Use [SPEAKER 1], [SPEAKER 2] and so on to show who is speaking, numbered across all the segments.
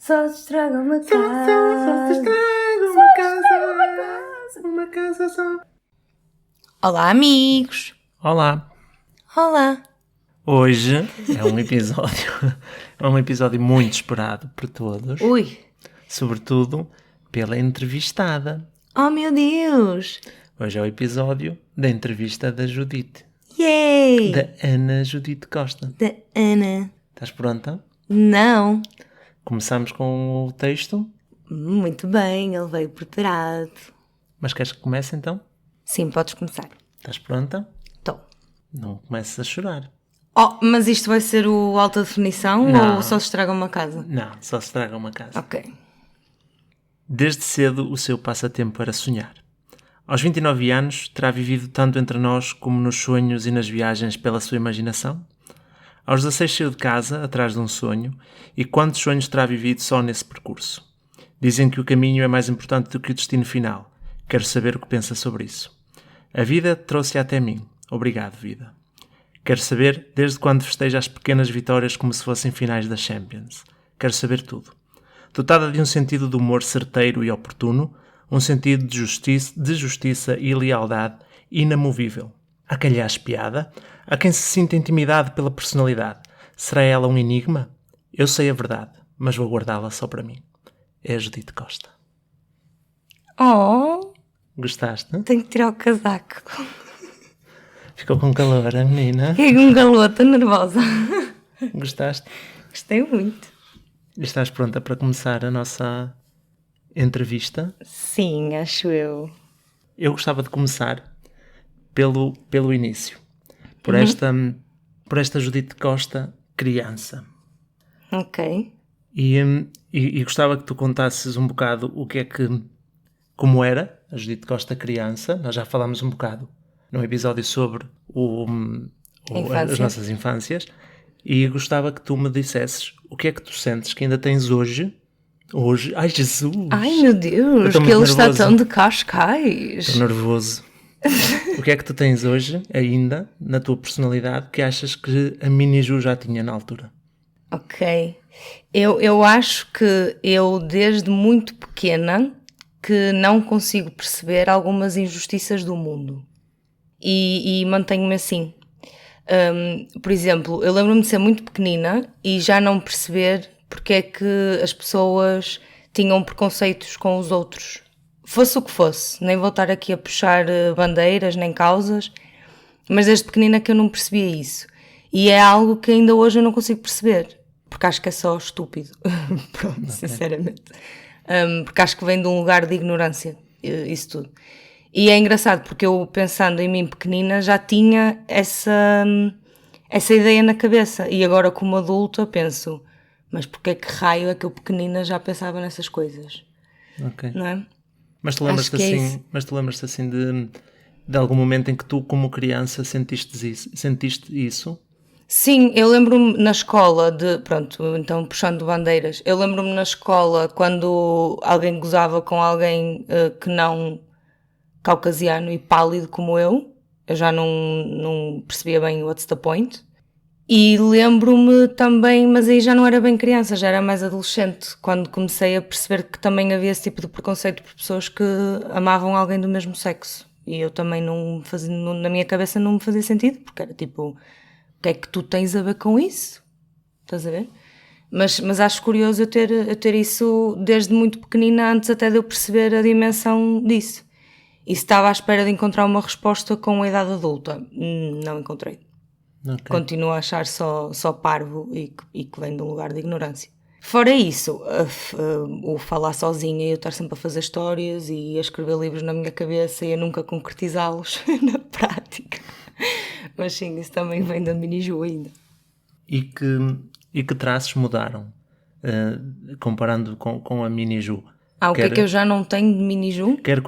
[SPEAKER 1] Só se estraga uma casa.
[SPEAKER 2] Só se estraga uma casa só.
[SPEAKER 1] Olá, amigos.
[SPEAKER 2] Olá.
[SPEAKER 1] Olá.
[SPEAKER 2] Hoje é um episódio muito esperado por todos.
[SPEAKER 1] Ui.
[SPEAKER 2] Sobretudo pela entrevistada.
[SPEAKER 1] Oh, meu Deus.
[SPEAKER 2] Hoje é o episódio da entrevista da Judite.
[SPEAKER 1] Yay.
[SPEAKER 2] Da Ana Judite Costa.
[SPEAKER 1] Da Ana.
[SPEAKER 2] Estás pronta?
[SPEAKER 1] Não.
[SPEAKER 2] Começamos com o texto.
[SPEAKER 1] Muito bem, ele veio preparado.
[SPEAKER 2] Mas queres que comece então?
[SPEAKER 1] Sim, podes começar.
[SPEAKER 2] Estás pronta?
[SPEAKER 1] Estou.
[SPEAKER 2] Não comeces a chorar.
[SPEAKER 1] Oh, mas isto vai ser o alta definição
[SPEAKER 2] Não.
[SPEAKER 1] ou só se estraga uma casa?
[SPEAKER 2] Não, só se estraga uma casa.
[SPEAKER 1] Ok.
[SPEAKER 2] Desde cedo o seu passatempo era sonhar. Aos 29 anos, terá vivido tanto entre nós como nos sonhos e nas viagens pela sua imaginação? Aos 16 saiu de casa, atrás de um sonho, e quantos sonhos terá vivido só nesse percurso? Dizem que o caminho é mais importante do que o destino final. Quero saber o que pensa sobre isso. A vida trouxe-a até mim. Obrigado, vida. Quero saber desde quando festeja as pequenas vitórias como se fossem finais da Champions. Quero saber tudo. Dotada de um sentido de humor certeiro e oportuno, um sentido de justiça e lealdade inamovível. Há quem lhe ache piada, há quem se sinta intimidado pela personalidade. Será ela um enigma? Eu sei a verdade, mas vou guardá-la só para mim. É a Judite Costa.
[SPEAKER 1] Oh,
[SPEAKER 2] Gostaste?
[SPEAKER 1] tenho que tirar o casaco.
[SPEAKER 2] Ficou com calor, a menina?
[SPEAKER 1] Fiquei com calor, estou nervosa.
[SPEAKER 2] Gostaste?
[SPEAKER 1] Gostei muito.
[SPEAKER 2] Estás pronta para começar a nossa entrevista?
[SPEAKER 1] Sim, acho eu.
[SPEAKER 2] Eu gostava de começar pelo início. Por esta Judite Costa criança.
[SPEAKER 1] Ok.
[SPEAKER 2] E gostava que tu contasses um bocado como era a Judite Costa criança. Nós já falámos um bocado num episódio sobre as nossas infâncias. E gostava que tu me dissesses o que é que tu sentes que ainda tens hoje. Ai, Jesus!
[SPEAKER 1] Ai, meu Deus, que ele está tão de cascais.
[SPEAKER 2] Estou nervoso. O que é que tu tens hoje, ainda, na tua personalidade, que achas que a Mini Ju já tinha na altura?
[SPEAKER 1] Ok. Eu acho que eu, desde muito pequena, que não consigo perceber algumas injustiças do mundo. E mantenho-me assim. Por exemplo, eu lembro-me de ser muito pequenina e já não perceber porque é que as pessoas tinham preconceitos com os outros. Fosse o que fosse, nem vou estar aqui a puxar bandeiras nem causas, mas desde pequenina que eu não percebia isso. E é algo que ainda hoje eu não consigo perceber, porque acho que é só estúpido. Pronto, okay. Sinceramente. Porque acho que vem de um lugar de ignorância, isso tudo. E é engraçado porque eu, pensando em mim pequenina, já tinha essa ideia na cabeça. E agora, como adulta, penso, mas porquê que raio é que eu pequenina já pensava nessas coisas?
[SPEAKER 2] Ok.
[SPEAKER 1] Não é?
[SPEAKER 2] Mas tu lembras-te assim de algum momento em que tu, como criança, sentiste isso?
[SPEAKER 1] Sim, eu lembro-me na escola então puxando bandeiras, eu lembro-me na escola quando alguém gozava com alguém que não caucasiano e pálido como eu já não percebia bem what's the point. E lembro-me também, mas aí já não era bem criança, já era mais adolescente, quando comecei a perceber que também havia esse tipo de preconceito por pessoas que amavam alguém do mesmo sexo. E eu também na minha cabeça não me fazia sentido, porque era tipo, o que é que tu tens a ver com isso? Estás a ver? Mas acho curioso eu ter isso desde muito pequenina, antes até de eu perceber a dimensão disso. E se estava à espera de encontrar uma resposta com a idade adulta, não encontrei. Okay. Continuo a achar só parvo e que vem de um lugar de ignorância. Fora isso, o falar sozinha e eu estar sempre a fazer histórias e a escrever livros na minha cabeça e a nunca concretizá-los na prática. Mas sim, isso também vem da Mini Ju ainda.
[SPEAKER 2] E que traços mudaram, comparando com a Mini Ju?
[SPEAKER 1] O que é que eu já não tenho de Mini Ju?
[SPEAKER 2] Quer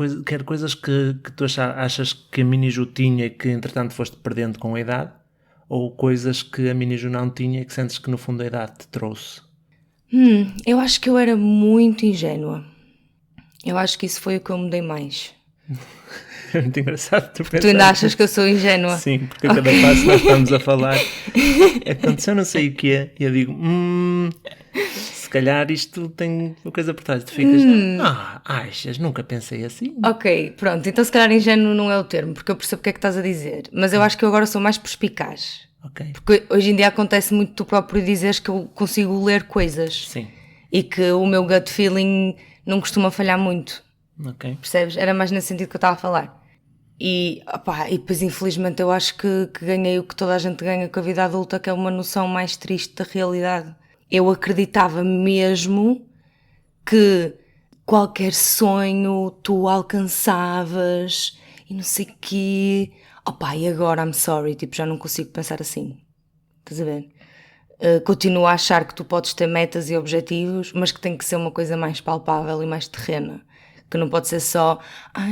[SPEAKER 2] coisas que tu achas que a Mini Ju tinha e que entretanto foste perdendo com a idade? Ou coisas que a Mini Ju não tinha e que sentes que no fundo a idade te trouxe?
[SPEAKER 1] Eu acho que eu era muito ingênua. Eu acho que isso foi o que eu mudei mais.
[SPEAKER 2] É muito engraçado tu pensar.
[SPEAKER 1] Tu ainda achas que eu sou ingênua?
[SPEAKER 2] Sim, porque a cada passo nós estamos a falar. Aconteceu não sei o que é e eu digo, Se calhar isto tem uma coisa por trás. Tu ficas, achas, nunca pensei assim.
[SPEAKER 1] Ok, pronto, então se calhar ingênuo não é o termo, porque eu percebo o que é que estás a dizer, mas eu acho que eu agora sou mais perspicaz.
[SPEAKER 2] Ok.
[SPEAKER 1] Porque hoje em dia acontece muito tu próprio dizeres que eu consigo ler coisas.
[SPEAKER 2] Sim.
[SPEAKER 1] E que o meu gut feeling não costuma falhar muito.
[SPEAKER 2] Ok.
[SPEAKER 1] Percebes? Era mais nesse sentido que eu estava a falar. E depois infelizmente eu acho que ganhei o que toda a gente ganha com a vida adulta, que é uma noção mais triste da realidade. Eu acreditava mesmo que qualquer sonho tu alcançavas e não sei o quê. E agora, I'm sorry, tipo, já não consigo pensar assim. Estás a ver? Continuo a achar que tu podes ter metas e objetivos, mas que tem que ser uma coisa mais palpável e mais terrena. Que não pode ser só,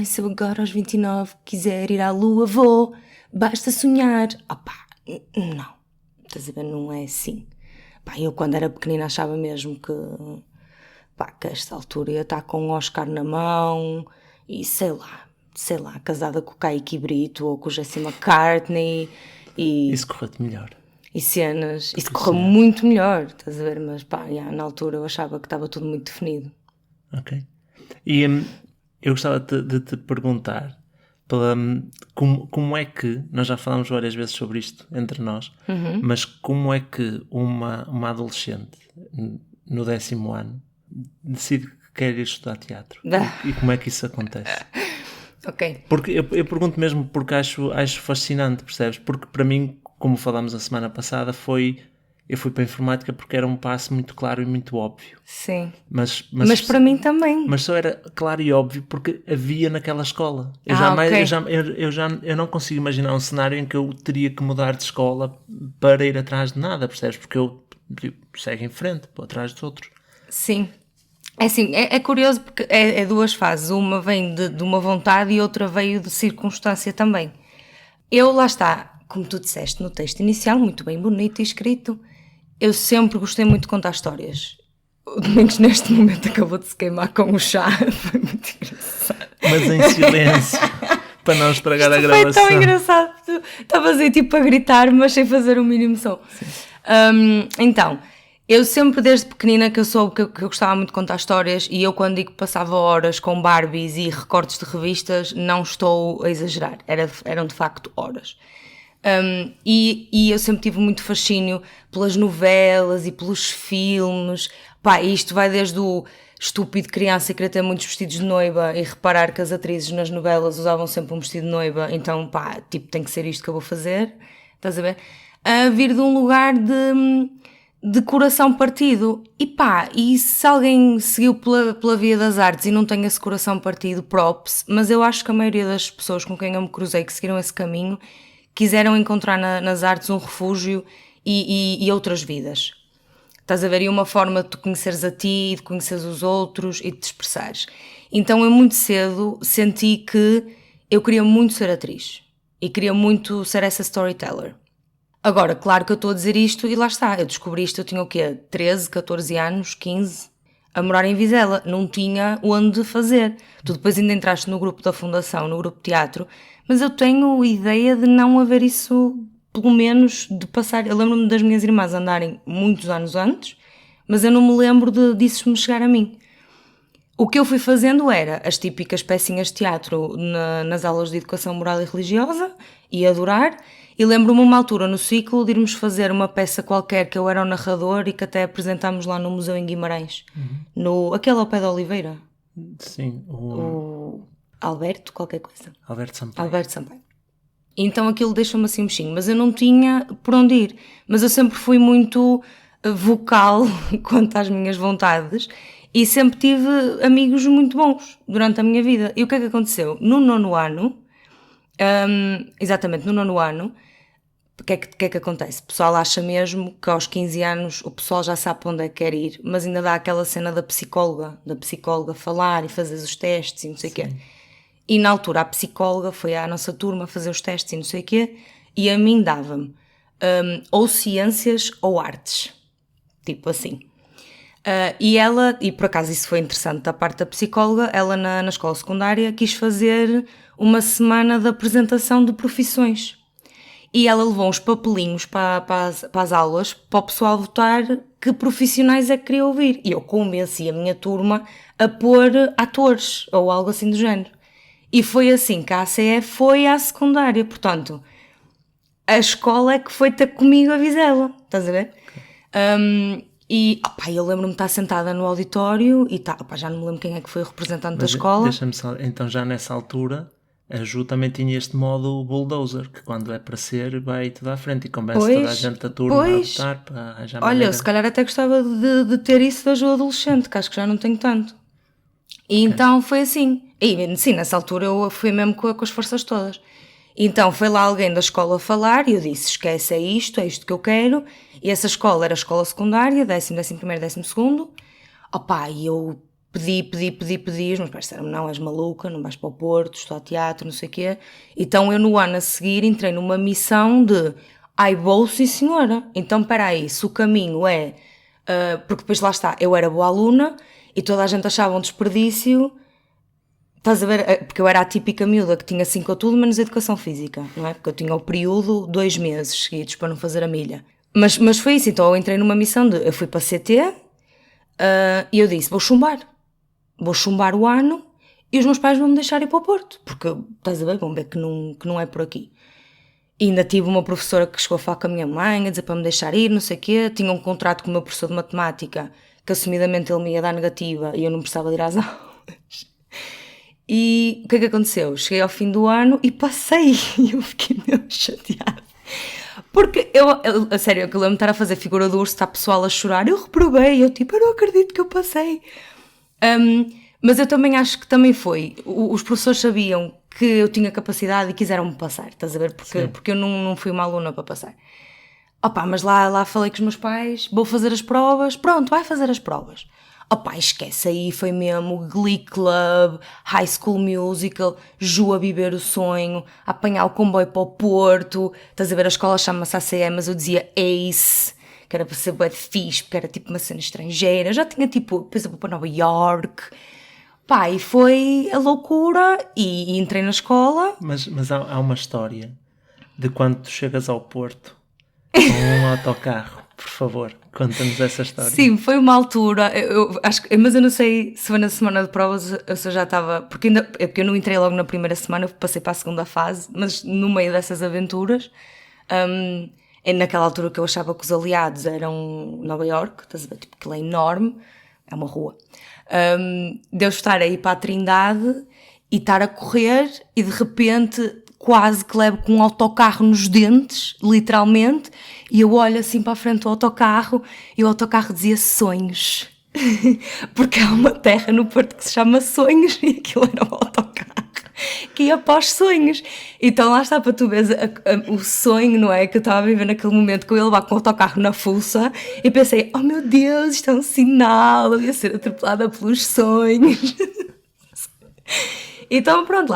[SPEAKER 1] se eu agora aos 29 quiser ir à lua, vou, basta sonhar. Não. Estás a ver? Não é assim. Eu quando era pequenina achava mesmo que a esta altura ia estar com um Oscar na mão e sei lá, casada com o Kaique Brito ou com o Jesse McCartney e...
[SPEAKER 2] Isso correu-te melhor.
[SPEAKER 1] E cenas, isso correu muito melhor, estás a ver? Mas na altura eu achava que estava tudo muito definido.
[SPEAKER 2] Ok. E eu gostava de te perguntar como é que, nós já falámos várias vezes sobre isto entre nós, mas como é que uma adolescente no 10º ano decide que quer ir estudar teatro? E como é que isso acontece?
[SPEAKER 1] Ok.
[SPEAKER 2] Porque eu pergunto mesmo porque acho fascinante, percebes? Porque para mim, como falámos a semana passada, eu fui para a informática porque era um passo muito claro e muito óbvio.
[SPEAKER 1] Sim.
[SPEAKER 2] Mas
[SPEAKER 1] para mim também.
[SPEAKER 2] Mas só era claro e óbvio porque havia naquela escola. Eu não consigo imaginar um cenário em que eu teria que mudar de escola para ir atrás de nada, percebes? Porque eu segue em frente, vou atrás dos outros.
[SPEAKER 1] Sim. É assim, é curioso porque é duas fases. Uma vem de uma vontade e outra veio de circunstância também. Eu, lá está, como tu disseste no texto inicial, muito bem bonito e escrito, eu sempre gostei muito de contar histórias. O Domingos neste momento acabou de se queimar com o chá, foi muito engraçado.
[SPEAKER 2] Mas em silêncio, para não estragar a gravação.
[SPEAKER 1] Foi tão engraçado, estavas aí tipo a gritar, mas sem fazer o mínimo som. Então, eu sempre desde pequenina que eu soube que eu gostava muito de contar histórias, e eu quando digo que passava horas com Barbies e recortes de revistas, não estou a exagerar, eram de facto horas. E eu sempre tive muito fascínio pelas novelas e pelos filmes. Isto vai desde o estúpido criança querer ter muitos vestidos de noiva e reparar que as atrizes nas novelas usavam sempre um vestido de noiva, então tem que ser isto que eu vou fazer, estás a ver? A vir de um lugar de coração partido e se alguém seguiu pela via das artes e não tem esse coração partido, props, mas eu acho que a maioria das pessoas com quem eu me cruzei que seguiram esse caminho quiseram encontrar nas artes um refúgio e outras vidas. Estás a ver? E uma forma de tu conheceres a ti, de conheceres os outros e de te expressares. Então eu muito cedo senti que eu queria muito ser atriz e queria muito ser essa storyteller. Agora, claro que eu estou a dizer isto e lá está, eu descobri isto, eu tinha o quê? 13, 14 anos, 15, a morar em Vizela, não tinha onde fazer. Tu depois ainda entraste no grupo da fundação, no grupo de teatro, mas eu tenho ideia de não haver isso, pelo menos de passar. Eu lembro-me das minhas irmãs andarem muitos anos antes, mas eu não me lembro disso me chegar a mim. O que eu fui fazendo era as típicas pecinhas de teatro nas aulas de educação moral e religiosa, ia adorar, e lembro-me uma altura no ciclo de irmos fazer uma peça qualquer que eu era o narrador e que até apresentámos lá no museu em Guimarães, aquele ao pé da Oliveira.
[SPEAKER 2] Sim,
[SPEAKER 1] o Alberto, qualquer coisa.
[SPEAKER 2] Alberto Sampaio.
[SPEAKER 1] Então aquilo deixou-me assim um bichinho, mas eu não tinha por onde ir. Mas eu sempre fui muito vocal quanto às minhas vontades e sempre tive amigos muito bons durante a minha vida. E o que é que aconteceu? No 9º ano, exatamente, no 9º ano, o que é que acontece? O pessoal acha mesmo que aos 15 anos o pessoal já sabe para onde é que quer ir, mas ainda dá aquela cena da psicóloga falar e fazer os testes e não sei o quê. E na altura a psicóloga foi à nossa turma fazer os testes e não sei o quê, e a mim dava-me ou ciências ou artes, tipo assim. E por acaso isso foi interessante da parte da psicóloga, ela na escola secundária quis fazer uma semana de apresentação de profissões. e ela levou uns papelinhos para as aulas, para o pessoal votar que profissionais é que queria ouvir. E eu convenci a minha turma a pôr atores, ou algo assim do género. E foi assim que a ACE foi à secundária, portanto, a escola é que foi ter comigo a Vizela, estás a ver? E eu lembro-me de estar sentada no auditório e já não me lembro quem é que foi o representante da escola.
[SPEAKER 2] Deixa-me só, então já nessa altura a Ju também tinha este modo bulldozer, que quando é para ser vai tudo à frente e convence toda a gente da turma a votar para arranjar
[SPEAKER 1] Olha, eu se calhar até gostava de ter isso da Ju adolescente, que acho que já não tenho tanto. E então foi assim. E sim, nessa altura eu fui mesmo com as forças todas. Então foi lá alguém da escola falar e eu disse, esquece, é isto que eu quero. E essa escola era a escola secundária, 10º, 11º, 12º. E eu pedi, os meus pais disseram-me, não, és maluca, não vais para o Porto, estou ao teatro, não sei o quê. Então eu no ano a seguir entrei numa missão de, vou sim senhora. Então espera aí, se o caminho é, porque depois lá está, eu era boa aluna e toda a gente achava um desperdício. Estás a ver? Porque eu era a típica miúda que tinha 5 a tudo menos educação física, não é? Porque eu tinha o período 2 meses seguidos para não fazer a milha. Mas foi isso, então eu entrei numa missão eu fui para a CT e eu disse, vou chumbar o ano e os meus pais vão me deixar ir para o Porto, porque, estás a ver, vão ver que não é por aqui. E ainda tive uma professora que chegou a falar com a minha mãe, a dizer para me deixar ir, não sei o quê, tinha um contrato com o meu professor de matemática, que assumidamente ele me ia dar negativa e eu não precisava de ir às aulas. E o que é que aconteceu? Cheguei ao fim do ano e passei. E eu fiquei meio chateada. Porque a sério, eu lembro-me de estar a fazer figura do urso, está pessoal a chorar. Eu reprovei, eu não acredito que eu passei. Mas eu também acho que também foi. Os professores sabiam que eu tinha capacidade e quiseram-me passar, estás a ver? Porque eu não fui uma aluna para passar. Mas lá falei com os meus pais, vou fazer as provas. Pronto, vai fazer as provas. Esquece, aí foi mesmo Glee Club, High School Musical, Ju a viver o sonho, a apanhar o comboio para o Porto, estás a ver, a escola chama-se ACE, mas eu dizia ACE, que era para ser bué de fixe, porque era tipo uma cena estrangeira, eu já tinha depois eu vou para Nova York, e foi a loucura, e entrei na escola.
[SPEAKER 2] Mas há uma história de quando tu chegas ao Porto com um autocarro. Por favor, conta-nos essa história.
[SPEAKER 1] Sim, foi uma altura, mas eu não sei se foi na semana de provas ou se eu já estava, porque eu não entrei logo na primeira semana, eu passei para a segunda fase, mas no meio dessas aventuras, naquela altura que eu achava que os aliados eram Nova York, estás a ver, tipo, aquilo é enorme, é uma rua, de eu estar aí para a Trindade e estar a correr e de repente quase que levo com um autocarro nos dentes, literalmente, e eu olho assim para a frente do autocarro e o autocarro dizia Sonhos, porque há uma terra no Porto que se chama Sonhos e aquilo era um autocarro que ia para os sonhos. Então lá está para tu veres o sonho, não é? Que eu estava a viver naquele momento que eu ia levar com o autocarro na fuça e pensei, oh meu Deus, isto é um sinal, eu ia ser atropelada pelos sonhos. Então pronto,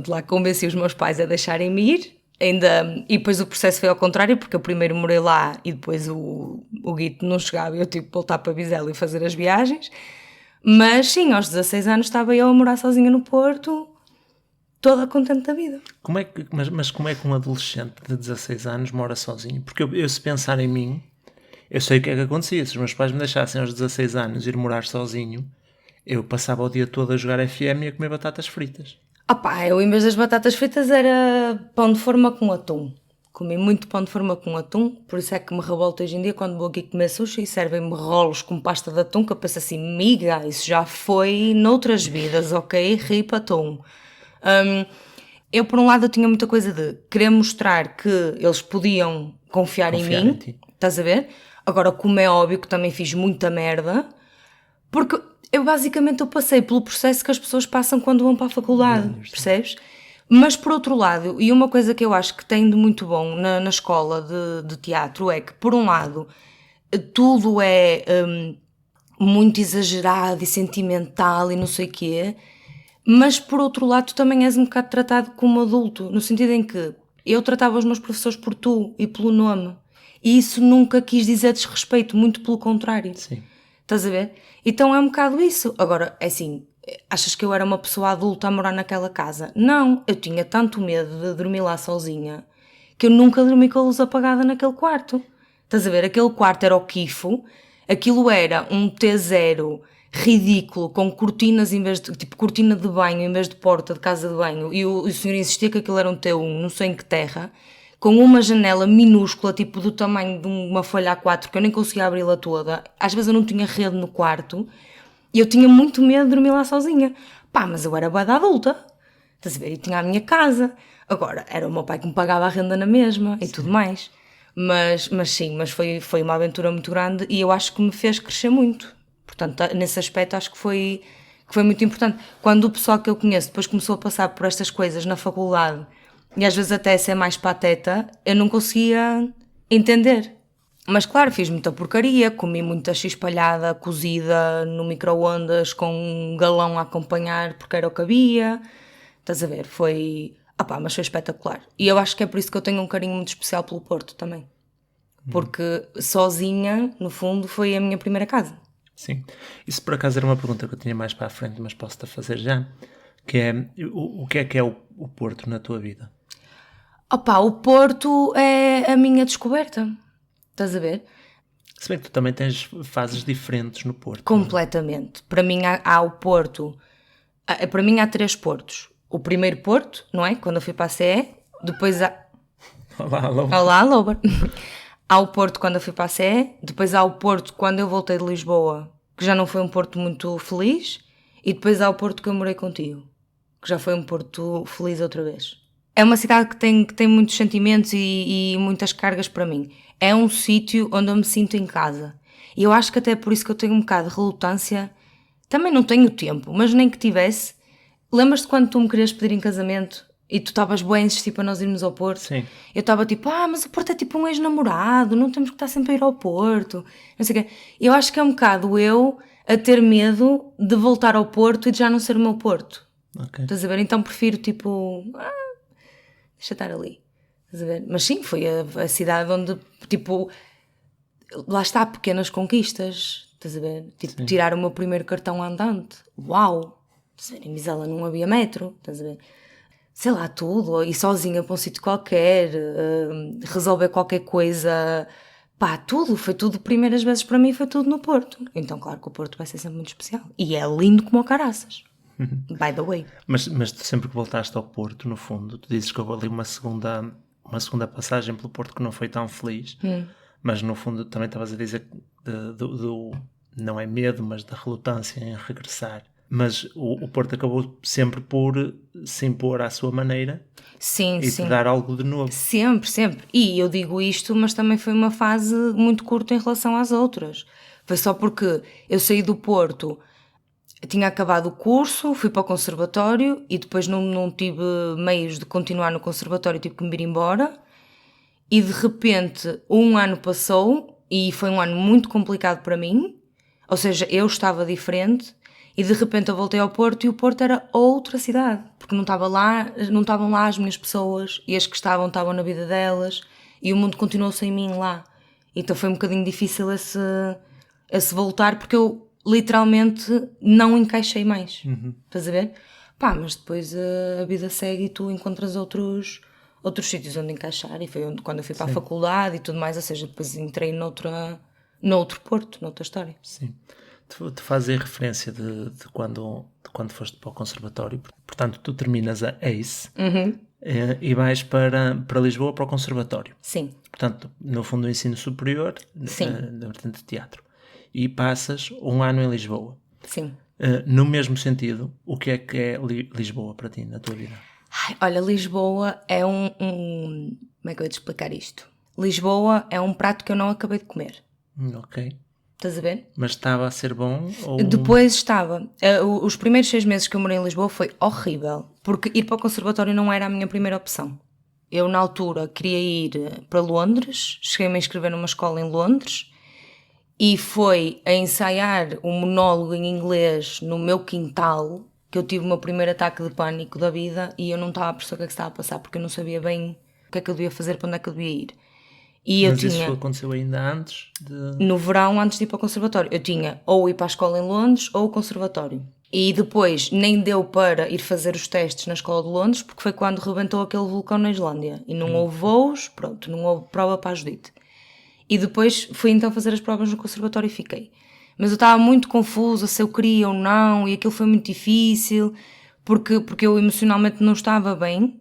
[SPEAKER 1] lá convenci os meus pais a deixarem-me ir, e depois o processo foi ao contrário, porque eu primeiro morei lá e depois o Guito não chegava e eu tive que voltar para Vizela e fazer as viagens, mas sim, aos 16 anos estava eu a morar sozinha no Porto, toda contente da vida.
[SPEAKER 2] Mas como é que um adolescente de 16 anos mora sozinho? Porque eu se pensar em mim, eu sei o que é que acontecia, se os meus pais me deixassem aos 16 anos ir morar sozinho, eu passava o dia todo a jogar FM e a comer batatas fritas.
[SPEAKER 1] Eu em vez das batatas fritas era pão de forma com atum. Comi muito pão de forma com atum, por isso é que me revolto hoje em dia quando vou aqui comer sushi e servem-me rolos com pasta de atum, que eu penso assim, miga, isso já foi noutras vidas, ok? Rip atum. Eu por um lado eu tinha muita coisa de querer mostrar que eles podiam confiar em mim, estás a ver? Agora, como é óbvio que também fiz muita merda, porque eu passei pelo processo que as pessoas passam quando vão para a faculdade, percebes? Mas por outro lado, e uma coisa que eu acho que tem de muito bom na escola de teatro é que, por um lado, tudo é muito exagerado e sentimental e não sei o quê, mas por outro lado tu também és um bocado tratado como adulto, no sentido em que eu tratava os meus professores por tu e pelo nome, e isso nunca quis dizer desrespeito, muito pelo contrário.
[SPEAKER 2] Sim.
[SPEAKER 1] Estás a ver? Então é um bocado isso. Agora, é assim, achas que eu era uma pessoa adulta a morar naquela casa? Não, eu tinha tanto medo de dormir lá sozinha que eu nunca dormi com a luz apagada naquele quarto. Estás a ver? Aquele quarto era o quifo, aquilo era um T0 ridículo, com cortinas em vez de, tipo, cortina de banho em vez de porta de casa de banho, e o senhor insistia que aquilo era um T1, não sei em que terra, com uma janela minúscula, tipo do tamanho de uma folha A4, que eu nem conseguia abri-la toda. Às vezes eu não tinha rede no quarto, e eu tinha muito medo de dormir lá sozinha. Pá, mas eu era bué da adulta, estás a ver? E tinha a minha casa. Agora, era o meu pai que me pagava a renda na mesma e tudo mais. Mas sim, foi uma aventura muito grande e eu acho que me fez crescer muito. Portanto, nesse aspecto acho que foi muito importante. Quando o pessoal que eu conheço depois começou a passar por estas coisas na faculdade e às vezes até ser mais pateta, eu não conseguia entender. Mas claro, fiz muita porcaria, comi muita x-palhada cozida no micro-ondas com um galão a acompanhar porque era o que havia. Estás a ver? Mas foi espetacular. E eu acho que é por isso que eu tenho um carinho muito especial pelo Porto também. Porque sozinha, no fundo, foi a minha primeira casa.
[SPEAKER 2] Sim. Isso por acaso era uma pergunta que eu tinha mais para a frente, mas posso-te a fazer já. Que é, o que é o Porto na tua vida?
[SPEAKER 1] O Porto é a minha descoberta. Estás a ver?
[SPEAKER 2] Se bem que tu também tens fases diferentes no Porto.
[SPEAKER 1] Completamente. Para mim há o Porto... Para mim há 3 Portos. O primeiro Porto, não é? Quando eu fui para a CE. Depois há... Olá, Lober. Há o Porto quando eu fui para a CE. Depois há o Porto quando eu voltei de Lisboa, que já não foi um Porto muito feliz. E depois há o Porto que eu morei contigo, que já foi um Porto feliz outra vez. É uma cidade que tem muitos sentimentos e muitas cargas para mim. É um sítio onde eu me sinto em casa. E eu acho que até é por isso que eu tenho um bocado de relutância. Também não tenho tempo, mas nem que tivesse. Lembras-te quando tu me querias pedir em casamento e tu estavas bem a insistir para nós irmos ao Porto?
[SPEAKER 2] Sim.
[SPEAKER 1] Eu estava tipo, mas o Porto é tipo um ex-namorado, não temos que estar sempre a ir ao Porto. Não sei o quê. Eu acho que é um bocado eu a ter medo de voltar ao Porto e de já não ser o meu Porto.
[SPEAKER 2] Okay.
[SPEAKER 1] Estás a ver? Então prefiro tipo, deixa estar ali. Estás a ver? Mas sim, foi a cidade onde, tipo, lá está, pequenas conquistas. Estás a ver? Tipo,
[SPEAKER 2] sim.
[SPEAKER 1] Tirar o meu primeiro cartão andante. Uau! Estás a ver? Em Misela não havia metro. Estás a ver? Sei lá, tudo. Ir sozinha para um sítio qualquer, resolver qualquer coisa. Tudo. Foi tudo, primeiras vezes para mim, foi tudo no Porto. Então, claro que o Porto vai ser sempre muito especial. E é lindo como o caraças. By the way.
[SPEAKER 2] Mas tu sempre que voltaste ao Porto, no fundo, tu dizes que houve ali uma segunda passagem pelo Porto que não foi tão feliz, mas no fundo também estavas a dizer do não é medo, mas da relutância em regressar. Mas o Porto acabou sempre por se impor à sua maneira.
[SPEAKER 1] Sim,
[SPEAKER 2] e
[SPEAKER 1] sim.
[SPEAKER 2] te dar algo de novo.
[SPEAKER 1] Sempre, sempre. E eu digo isto, mas também foi uma fase muito curta em relação às outras. Foi só porque eu saí do Porto, tinha acabado o curso, fui para o conservatório e depois não tive meios de continuar no conservatório, tive que me ir embora. E de repente um ano passou e foi um ano muito complicado para mim. Ou seja, eu estava diferente. E de repente eu voltei ao Porto e o Porto era outra cidade, porque não estavam lá as minhas pessoas e as que estavam na vida delas e o mundo continuou sem mim lá. Então foi um bocadinho difícil esse voltar, porque eu literalmente não encaixei mais. Estás a ver? Mas depois a vida segue e tu encontras outros sítios onde encaixar, e foi quando eu fui para a faculdade e tudo mais, ou seja, depois entrei noutro Porto, noutra história.
[SPEAKER 2] Sim. Tu fazes referência de quando foste para o conservatório. Portanto, tu terminas a ACE e vais para Lisboa para o conservatório.
[SPEAKER 1] Sim.
[SPEAKER 2] Portanto, no fundo, o ensino superior da vertente de teatro. E passas um ano em Lisboa.
[SPEAKER 1] Sim.
[SPEAKER 2] No mesmo sentido, o que é Lisboa para ti, na tua vida?
[SPEAKER 1] Olha, Lisboa é como é que eu ia te explicar isto? Lisboa é um prato que eu não acabei de comer.
[SPEAKER 2] Ok.
[SPEAKER 1] Estás a ver?
[SPEAKER 2] Mas estava a ser bom? Ou...
[SPEAKER 1] Depois estava. Os primeiros 6 meses que eu morei em Lisboa foi horrível, porque ir para o conservatório não era a minha primeira opção. Eu, na altura, queria ir para Londres, cheguei-me a inscrever numa escola em Londres, e foi a ensaiar um monólogo em inglês no meu quintal que eu tive o meu primeiro ataque de pânico da vida, e eu não estava a perceber o que é que estava a passar, porque eu não sabia bem o que é que eu devia fazer, para onde é que eu devia ir.
[SPEAKER 2] Mas isso aconteceu ainda antes de...
[SPEAKER 1] No verão, antes de ir para o conservatório. Eu tinha ou ir para a escola em Londres ou o conservatório. E depois nem deu para ir fazer os testes na Escola de Londres, porque foi quando rebentou aquele vulcão na Islândia. E não houve voos, pronto, não houve prova para a Judite. E depois fui então fazer as provas no conservatório e fiquei. Mas eu estava muito confusa se eu queria ou não, e aquilo foi muito difícil, porque eu emocionalmente não estava bem.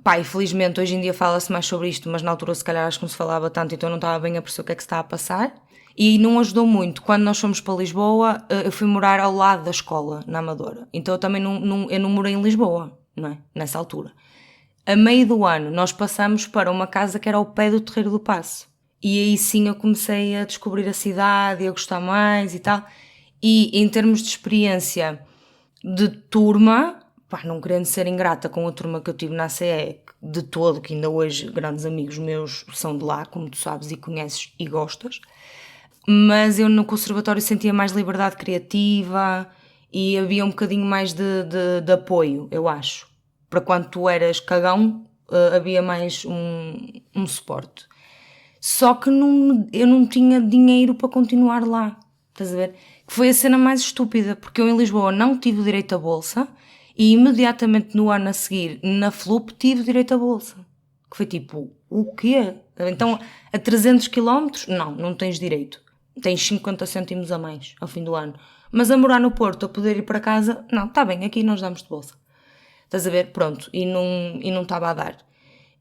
[SPEAKER 1] Pá, e felizmente hoje em dia fala-se mais sobre isto, mas na altura se calhar acho que não se falava tanto, então eu não estava bem a perceber o que é que se estava a passar. E não ajudou muito. Quando nós fomos para Lisboa, eu fui morar ao lado da escola, na Amadora. Então eu também eu não morei em Lisboa, não é? Nessa altura. A meio do ano, nós passamos para uma casa que era ao pé do Terreiro do Paço. E aí sim eu comecei a descobrir a cidade e a gostar mais e tal. E em termos de experiência de turma, pá, não querendo ser ingrata com a turma que eu tive na CE, de todo, que ainda hoje grandes amigos meus são de lá, como tu sabes e conheces e gostas, mas eu no conservatório sentia mais liberdade criativa e havia um bocadinho mais de apoio, eu acho. Para quando tu eras cagão, havia mais um suporte. Só que eu não tinha dinheiro para continuar lá, estás a ver? Que foi a cena mais estúpida, porque eu em Lisboa não tive direito a bolsa e imediatamente no ano a seguir, na FLUP, tive direito a bolsa. Que foi tipo, o quê? Então, a 300 km, não tens direito. Tens 50 cêntimos a mais ao fim do ano. Mas a morar no Porto, a poder ir para casa, não, está bem, aqui nós damos de bolsa. Estás a ver? Pronto, e não estava a dar.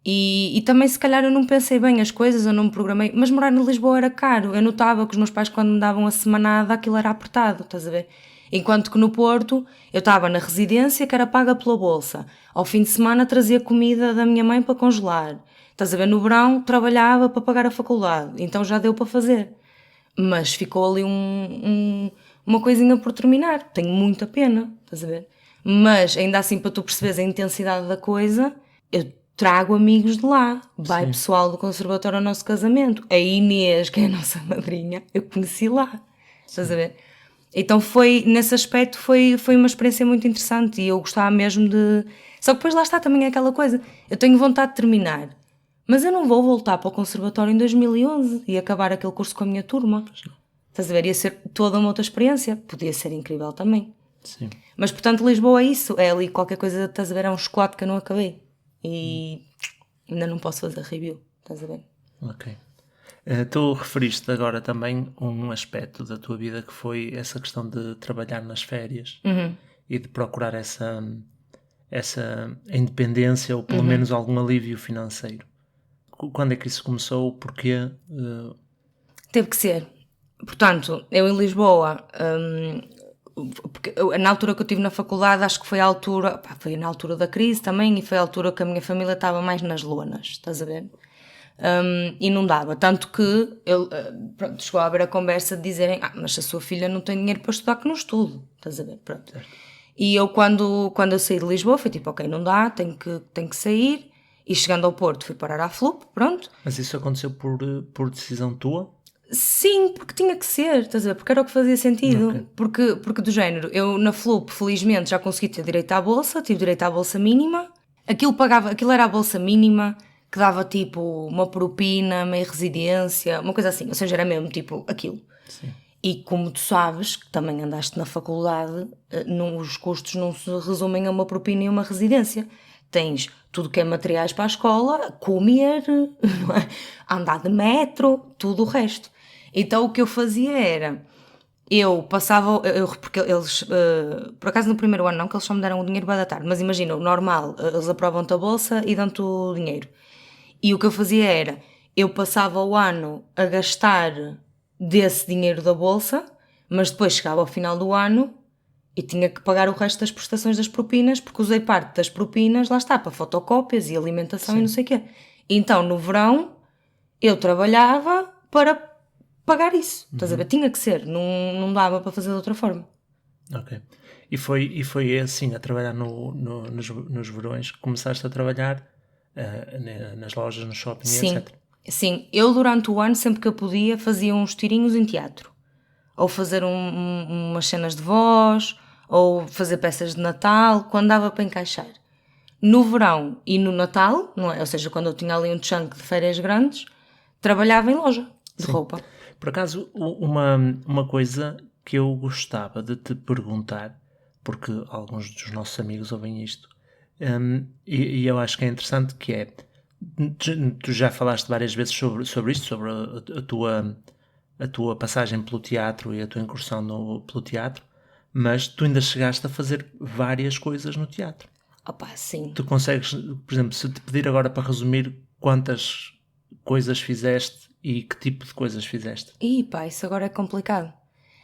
[SPEAKER 1] E também se calhar eu não pensei bem as coisas, eu não me programei, mas morar em Lisboa era caro, eu notava que os meus pais quando me davam a semanada aquilo era apertado, estás a ver? Enquanto que no Porto eu estava na residência que era paga pela bolsa, ao fim de semana trazia comida da minha mãe para congelar, estás a ver? No verão trabalhava para pagar a faculdade, então já deu para fazer, mas ficou ali uma coisinha por terminar, tenho muita pena, estás a ver? Mas ainda assim para tu perceberes a intensidade da coisa, eu trago amigos de lá, vai
[SPEAKER 2] Sim.
[SPEAKER 1] pessoal do conservatório ao nosso casamento. A Inês, que é a nossa madrinha, eu conheci lá, estás a ver? Então nesse aspecto foi uma experiência muito interessante e eu gostava mesmo de... Só que depois lá está também aquela coisa, eu tenho vontade de terminar, mas eu não vou voltar para o conservatório em 2011 e acabar aquele curso com a minha turma. Estás a ver? Ia ser toda uma outra experiência, podia ser incrível também.
[SPEAKER 2] Sim.
[SPEAKER 1] Mas portanto Lisboa é isso, é ali qualquer coisa, estás a ver, é um chocolate que eu não acabei. E ainda não posso fazer review, estás a ver?
[SPEAKER 2] Ok. Tu referiste agora também um aspecto da tua vida que foi essa questão de trabalhar nas férias e de procurar essa independência ou pelo menos algum alívio financeiro. Quando é que isso começou? Porquê?
[SPEAKER 1] Teve que ser. Portanto, eu em Lisboa, porque na altura que eu estive na faculdade, acho que foi a altura, foi na altura da crise também, e foi a altura que a minha família estava mais nas lonas, estás a ver? E não dava, tanto que pronto, chegou a haver a conversa de dizerem, mas se a sua filha não tem dinheiro para estudar, que não estude, estás a ver? Pronto. E eu quando eu saí de Lisboa, foi tipo, ok, não dá, tenho que sair, e chegando ao Porto fui parar à FLUP, pronto.
[SPEAKER 2] Mas isso aconteceu por decisão tua?
[SPEAKER 1] Sim, porque tinha que ser, estás a ver? Porque era o que fazia sentido.
[SPEAKER 2] Okay.
[SPEAKER 1] Porque do género, eu na FLUP, felizmente, já consegui ter direito à bolsa, tive direito à bolsa mínima. Aquilo era a bolsa mínima, que dava tipo uma propina, meia residência, uma coisa assim. Ou seja, era mesmo tipo aquilo.
[SPEAKER 2] Sim.
[SPEAKER 1] E como tu sabes, que também andaste na faculdade, os custos não se resumem a uma propina e uma residência. Tens tudo que é materiais para a escola, comer, não é? Andar de metro, tudo o resto. Então o que eu fazia era, eu passava, porque eles, por acaso no primeiro ano não, que eles só me deram o dinheiro para da tarde, mas imagina, o normal, eles aprovam-te a bolsa e dão-te o dinheiro. E o que eu fazia era, eu passava o ano a gastar desse dinheiro da bolsa, mas depois chegava ao final do ano e tinha que pagar o resto das prestações das propinas, porque usei parte das propinas, lá está, para fotocópias e alimentação. Sim. E não sei o quê. Então, no verão, eu trabalhava para pagar isso. Estás a ver? Tinha que ser, não dava para fazer de outra forma.
[SPEAKER 2] Ok. E foi assim, a trabalhar nos verões, que começaste a trabalhar nas lojas, no shopping,
[SPEAKER 1] Sim.
[SPEAKER 2] etc.
[SPEAKER 1] Sim, eu durante o ano, sempre que eu podia, fazia uns tirinhos em teatro. Ou fazer umas cenas de voz, ou fazer peças de Natal, quando dava para encaixar. No verão e no Natal, não é? Ou seja, quando eu tinha ali um chunk de férias grandes, trabalhava em loja de
[SPEAKER 2] Sim.
[SPEAKER 1] roupa.
[SPEAKER 2] Por acaso, uma coisa que eu gostava de te perguntar, porque alguns dos nossos amigos ouvem isto. E eu acho que é interessante que é... Tu já falaste várias vezes sobre isto, sobre a tua passagem pelo teatro e a tua incursão pelo teatro, mas tu ainda chegaste a fazer várias coisas no teatro.
[SPEAKER 1] Opa, sim.
[SPEAKER 2] Tu consegues, por exemplo, se te pedir agora para resumir quantas coisas fizeste e que tipo de coisas fizeste?
[SPEAKER 1] Ih, pá, isso agora é complicado.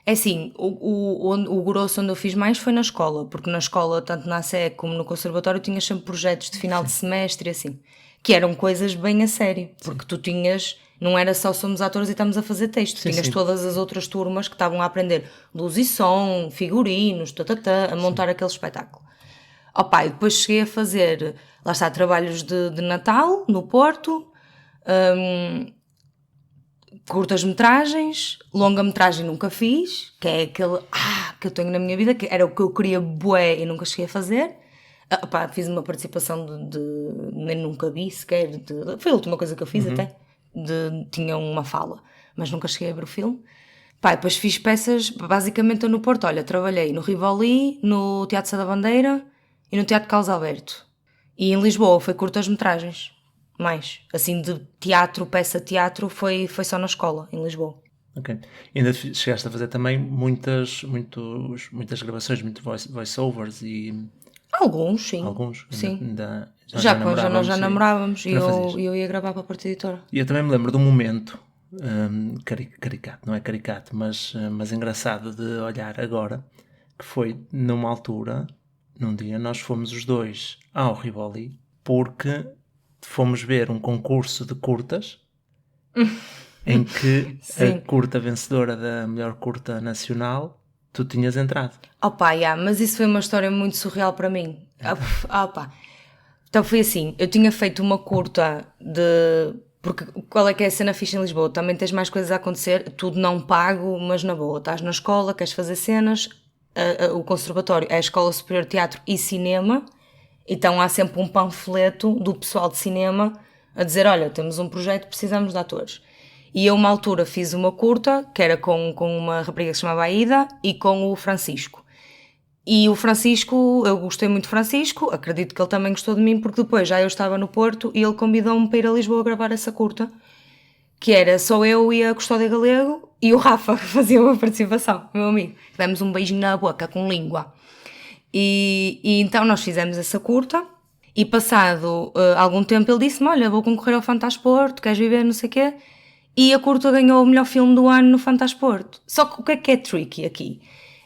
[SPEAKER 1] É assim, o grosso onde eu fiz mais foi na escola, porque na escola, tanto na SE como no conservatório, tinhas sempre projetos de final de semestre e assim, que eram coisas bem a sério, porque tu tinhas, não era só somos atores e estamos a fazer texto, tinhas todas as outras turmas que estavam a aprender luz e som, figurinos, a montar aquele espetáculo. Opa, e depois cheguei a fazer, lá está, trabalhos de Natal, no Porto, curtas-metragens, longa-metragem nunca fiz, que é aquele que eu tenho na minha vida, que era o que eu queria bué e nunca cheguei a fazer. Opa, fiz uma participação nem nunca vi sequer, foi a última coisa que eu fiz até, tinha uma fala, mas nunca cheguei a ver o filme. Pá, depois fiz peças, basicamente eu no Porto, olha, trabalhei no Rivoli, no Teatro Sá da Bandeira e no Teatro Carlos Alberto. E em Lisboa foi curtas-metragens, mais. Assim, de teatro, peça-teatro, foi só na escola, em Lisboa.
[SPEAKER 2] Ok. Ainda chegaste a fazer também muitas gravações, muitos voice-overs e...
[SPEAKER 1] Alguns, sim.
[SPEAKER 2] Alguns?
[SPEAKER 1] Sim.
[SPEAKER 2] Já
[SPEAKER 1] Nós já namorávamos e
[SPEAKER 2] eu
[SPEAKER 1] eu ia gravar para a Porta Editora.
[SPEAKER 2] E eu também me lembro de um momento caricato, não é caricato, mas engraçado de olhar agora, que foi numa altura, num dia, nós fomos os dois ao Rivoli porque fomos ver um concurso de curtas em que a curta vencedora da melhor curta nacional, tu tinhas entrado.
[SPEAKER 1] Opa, mas isso foi uma história muito surreal para mim. Opa. Então foi assim, eu tinha feito uma curta porque qual é que é a cena fixa em Lisboa? Também tens mais coisas a acontecer, tudo não pago, mas na boa. Estás na escola, queres fazer cenas, o conservatório é a Escola Superior de Teatro e Cinema, então há sempre um panfleto do pessoal de cinema a dizer, olha, temos um projeto, precisamos de atores. E eu, uma altura, fiz uma curta, que era com uma rapariga que se chamava Aida e com o Francisco. E o Francisco, eu gostei muito do Francisco, acredito que ele também gostou de mim, porque depois já eu estava no Porto e ele convidou-me para ir a Lisboa gravar essa curta, que era só eu e a Custódia Galego e o Rafa, que fazia uma participação, meu amigo. Demos um beijinho na boca com língua. E então nós fizemos essa curta e passado algum tempo ele disse-me, olha, vou concorrer ao Fantasporto, queres viver, não sei o quê. E a curta ganhou o melhor filme do ano no Fantasporto. Só que o que é tricky aqui?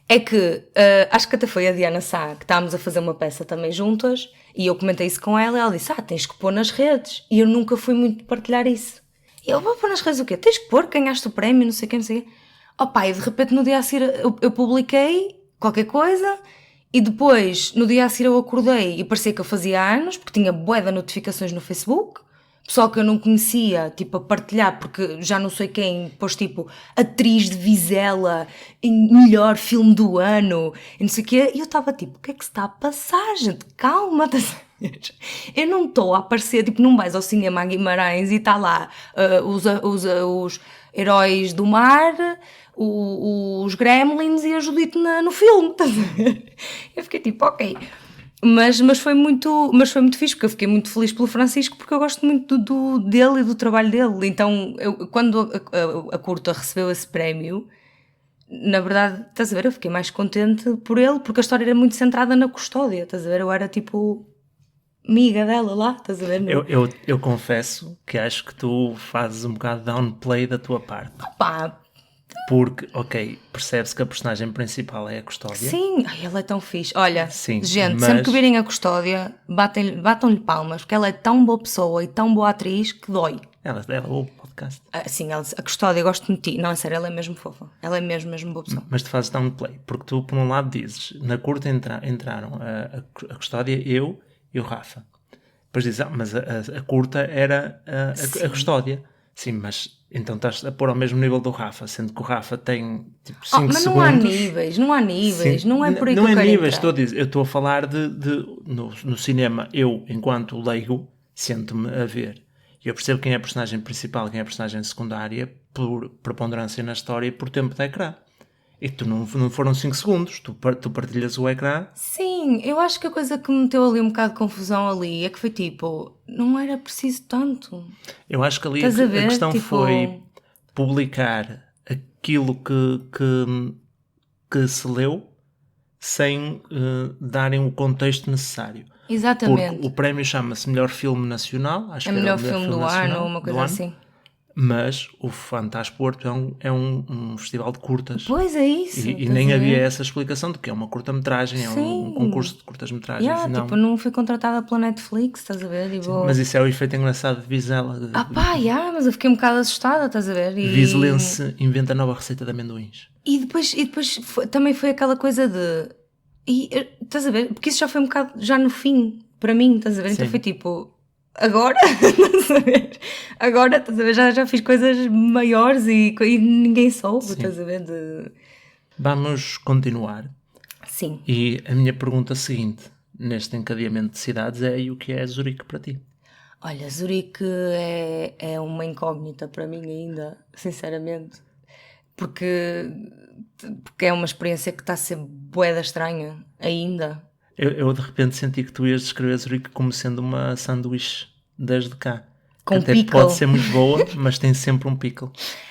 [SPEAKER 1] É que, acho que até foi a Diana Sá, que estávamos a fazer uma peça também juntas, e eu comentei isso com ela, e ela disse, tens que pôr nas redes. E eu nunca fui muito partilhar isso. E eu, vou pôr nas redes o quê? Tens que pôr, ganhaste o prémio, não sei o quê, não sei o quê. Opa, e de repente no dia a seguir eu publiquei qualquer coisa, e depois, no dia a seguir eu acordei e parecia que eu fazia anos, porque tinha bué de notificações no Facebook, pessoal que eu não conhecia, tipo, a partilhar, porque já não sei quem pôs, tipo, atriz de Vizela, melhor filme do ano, e não sei o quê, e eu estava tipo, o que é que se está a passar, gente? Calma, eu não estou a aparecer, tipo, não vais ao cinema a Guimarães e está lá os heróis do mar, os gremlins e a Judite no filme, estás a ver? Eu fiquei tipo, ok... Mas foi muito fixe, porque eu fiquei muito feliz pelo Francisco, porque eu gosto muito dele e do trabalho dele. Então, quando a curta recebeu esse prémio, na verdade, estás a ver, eu fiquei mais contente por ele, porque a história era muito centrada na Custódia, estás a ver, eu era tipo amiga dela lá, estás a ver?
[SPEAKER 2] Eu confesso que acho que tu fazes um bocado de downplay da tua parte.
[SPEAKER 1] Pá,
[SPEAKER 2] porque, ok, percebe-se que a personagem principal é a Custódia.
[SPEAKER 1] Sim, ela é tão fixe. Olha,
[SPEAKER 2] sim,
[SPEAKER 1] gente, sempre que virem a Custódia, batam-lhe palmas, porque ela é tão boa pessoa e tão boa atriz que dói.
[SPEAKER 2] Ela ouve o podcast.
[SPEAKER 1] Sim, a Custódia, eu gosto de ti. Não, é sério, ela é mesmo fofa. Ela é mesmo boa pessoa.
[SPEAKER 2] Mas tu fazes downplay, porque tu, por um lado, dizes, na curta entraram a Custódia, eu e o Rafa. Depois dizes, mas a curta era a Custódia. Sim, mas então estás a pôr ao mesmo nível do Rafa, sendo que o Rafa tem tipo 5 segundos.
[SPEAKER 1] Mas não há níveis, não é por aí que eu quero
[SPEAKER 2] níveis,
[SPEAKER 1] entrar.
[SPEAKER 2] eu estou a falar no cinema, eu, enquanto leigo, sento-me a ver. E eu percebo quem é a personagem principal, quem é a personagem secundária, por preponderância na história e por tempo de ecrã. E tu não foram 5 segundos, tu partilhas o ecrã.
[SPEAKER 1] Sim, eu acho que a coisa que me meteu ali um bocado de confusão ali é que foi tipo, não era preciso tanto.
[SPEAKER 2] Eu acho que ali
[SPEAKER 1] Estás a ver?
[SPEAKER 2] questão
[SPEAKER 1] Tipo,
[SPEAKER 2] foi publicar aquilo que se leu sem darem o contexto necessário.
[SPEAKER 1] exatamente.
[SPEAKER 2] Porque o prémio chama-se Melhor Filme Nacional, acho
[SPEAKER 1] É
[SPEAKER 2] que era o
[SPEAKER 1] melhor filme do ano, uma coisa assim.
[SPEAKER 2] mas o Fantasporto é um festival de curtas.
[SPEAKER 1] Pois é isso.
[SPEAKER 2] E
[SPEAKER 1] estás
[SPEAKER 2] nem
[SPEAKER 1] a
[SPEAKER 2] havia
[SPEAKER 1] ver?
[SPEAKER 2] essa explicação de que é uma curta-metragem, é um
[SPEAKER 1] Sim.
[SPEAKER 2] concurso de curtas-metragens.
[SPEAKER 1] Yeah,
[SPEAKER 2] e não.
[SPEAKER 1] tipo, não fui contratada pela Netflix, estás a ver? Tipo,
[SPEAKER 2] Mas isso é o efeito engraçado de Vizela.
[SPEAKER 1] mas eu fiquei um bocado assustada, estás a ver?
[SPEAKER 2] Vizelense inventa a nova receita de amendoins.
[SPEAKER 1] E depois também foi aquela coisa de. Estás a ver? Porque isso já foi um bocado já no fim, para mim, estás a ver? Então
[SPEAKER 2] Sim.
[SPEAKER 1] foi tipo, agora, estás a ver? Agora, estás a ver? Já fiz coisas maiores e ninguém soube, estás a ver?
[SPEAKER 2] Vamos continuar.
[SPEAKER 1] Sim.
[SPEAKER 2] E a minha pergunta seguinte, neste encadeamento de cidades, é: e o que é Zurique para ti?
[SPEAKER 1] Olha, Zurique é uma incógnita para mim ainda, sinceramente. Porque é uma experiência que está a ser bué estranha ainda.
[SPEAKER 2] Eu de repente senti que tu ias descrever Zurique como sendo uma sanduíche desde cá.
[SPEAKER 1] Com
[SPEAKER 2] que até
[SPEAKER 1] pickle.
[SPEAKER 2] pode ser muito boa, mas tem sempre um pickle.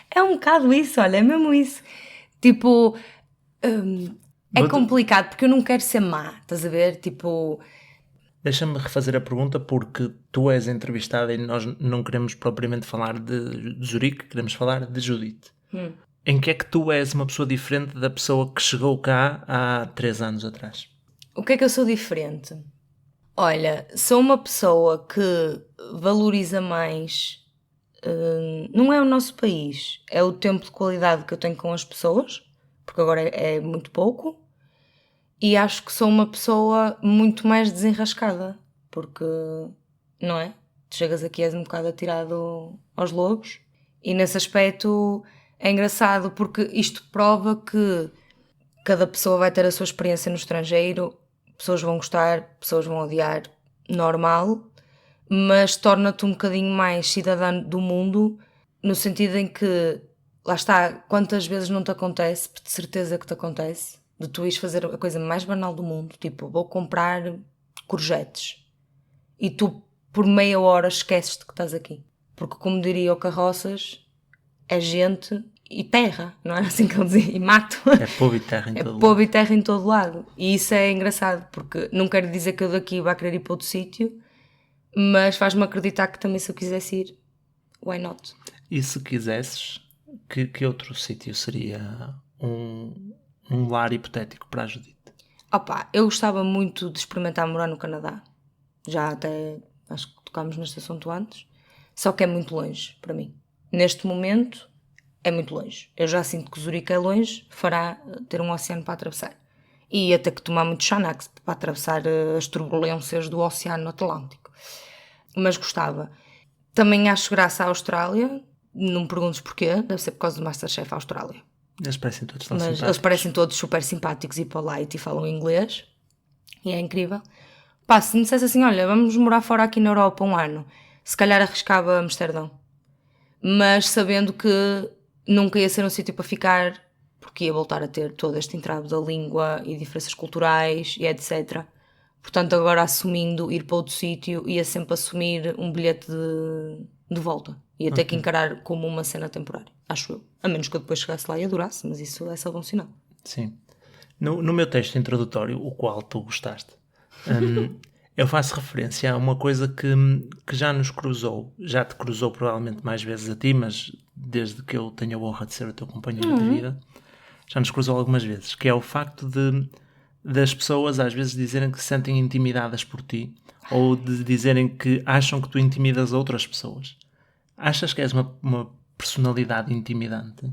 [SPEAKER 1] É um bocado isso, olha, é mesmo isso. Tipo, é complicado porque eu não quero ser má, estás a ver? Tipo,
[SPEAKER 2] Deixa-me refazer a pergunta, porque tu és entrevistada e nós não queremos propriamente falar de Zurique, queremos falar de Judite. Em que é que tu és uma pessoa diferente da pessoa que chegou cá há 3 anos atrás?
[SPEAKER 1] o que é que eu sou diferente? Olha, sou uma pessoa que valoriza mais, não é o nosso país, é o tempo de qualidade que eu tenho com as pessoas, porque agora é muito pouco, e acho que sou uma pessoa muito mais desenrascada, porque, não é? Tu chegas aqui és um bocado atirado aos lobos, e nesse aspecto é engraçado, porque isto prova que cada pessoa vai ter a sua experiência no estrangeiro, pessoas vão gostar, pessoas vão odiar, normal, mas torna-te um bocadinho mais cidadão do mundo, no sentido em que, lá está, quantas vezes não te acontece, de certeza que te acontece, de tu ires fazer a coisa mais banal do mundo, tipo, vou comprar courgettes, e tu por meia hora esqueces-te que estás aqui. Porque como diria o Carroças, é gente e terra, não era assim que ele dizia? E mato.
[SPEAKER 2] É povo e terra em todo
[SPEAKER 1] É povo
[SPEAKER 2] lado.
[SPEAKER 1] e terra em todo lado. E isso é engraçado, porque não quero dizer que eu daqui vá querer ir para outro sítio, mas faz-me acreditar que também se eu quisesse ir, why not?
[SPEAKER 2] E se quisesses, que outro sítio seria um lar hipotético para a Judite?
[SPEAKER 1] Opa, eu gostava muito de experimentar morar no Canadá. Já até, acho que tocámos neste assunto antes. Só que é muito longe para mim. Neste momento, é muito longe. Eu já sinto que Zurique é longe, fará ter um oceano para atravessar. E ia ter que tomar muito Xanax para atravessar as turbulências do Oceano Atlântico. Mas gostava. Também acho graça à Austrália. Não me perguntes porquê. Deve ser por causa do Masterchef Austrália.
[SPEAKER 2] Eles parecem todos tão
[SPEAKER 1] Mas
[SPEAKER 2] simpáticos.
[SPEAKER 1] eles parecem todos super simpáticos e polite e falam inglês. E é incrível. Pá, se me dissesse assim, olha, vamos morar fora aqui na Europa um ano, se calhar arriscava Amsterdão. Mas sabendo que nunca ia ser um sítio para ficar, porque ia voltar a ter todo este entrave da língua e diferenças culturais e etc. Portanto, agora assumindo ir para outro sítio, ia sempre assumir um bilhete de volta. Ia ter que encarar como uma cena temporária, acho eu. A menos que eu depois chegasse lá e adorasse, mas isso é só bom sinal.
[SPEAKER 2] Sim. No meu texto introdutório, o qual tu gostaste, eu faço referência a uma coisa que já nos cruzou, já te cruzou provavelmente mais vezes a ti, mas desde que eu tenho a honra de ser o teu companheiro de vida, já nos cruzou algumas vezes, que é o facto das pessoas às vezes dizerem que se sentem intimidadas por ti, ou de dizerem que acham que tu intimidas outras pessoas. Achas que és uma personalidade intimidante?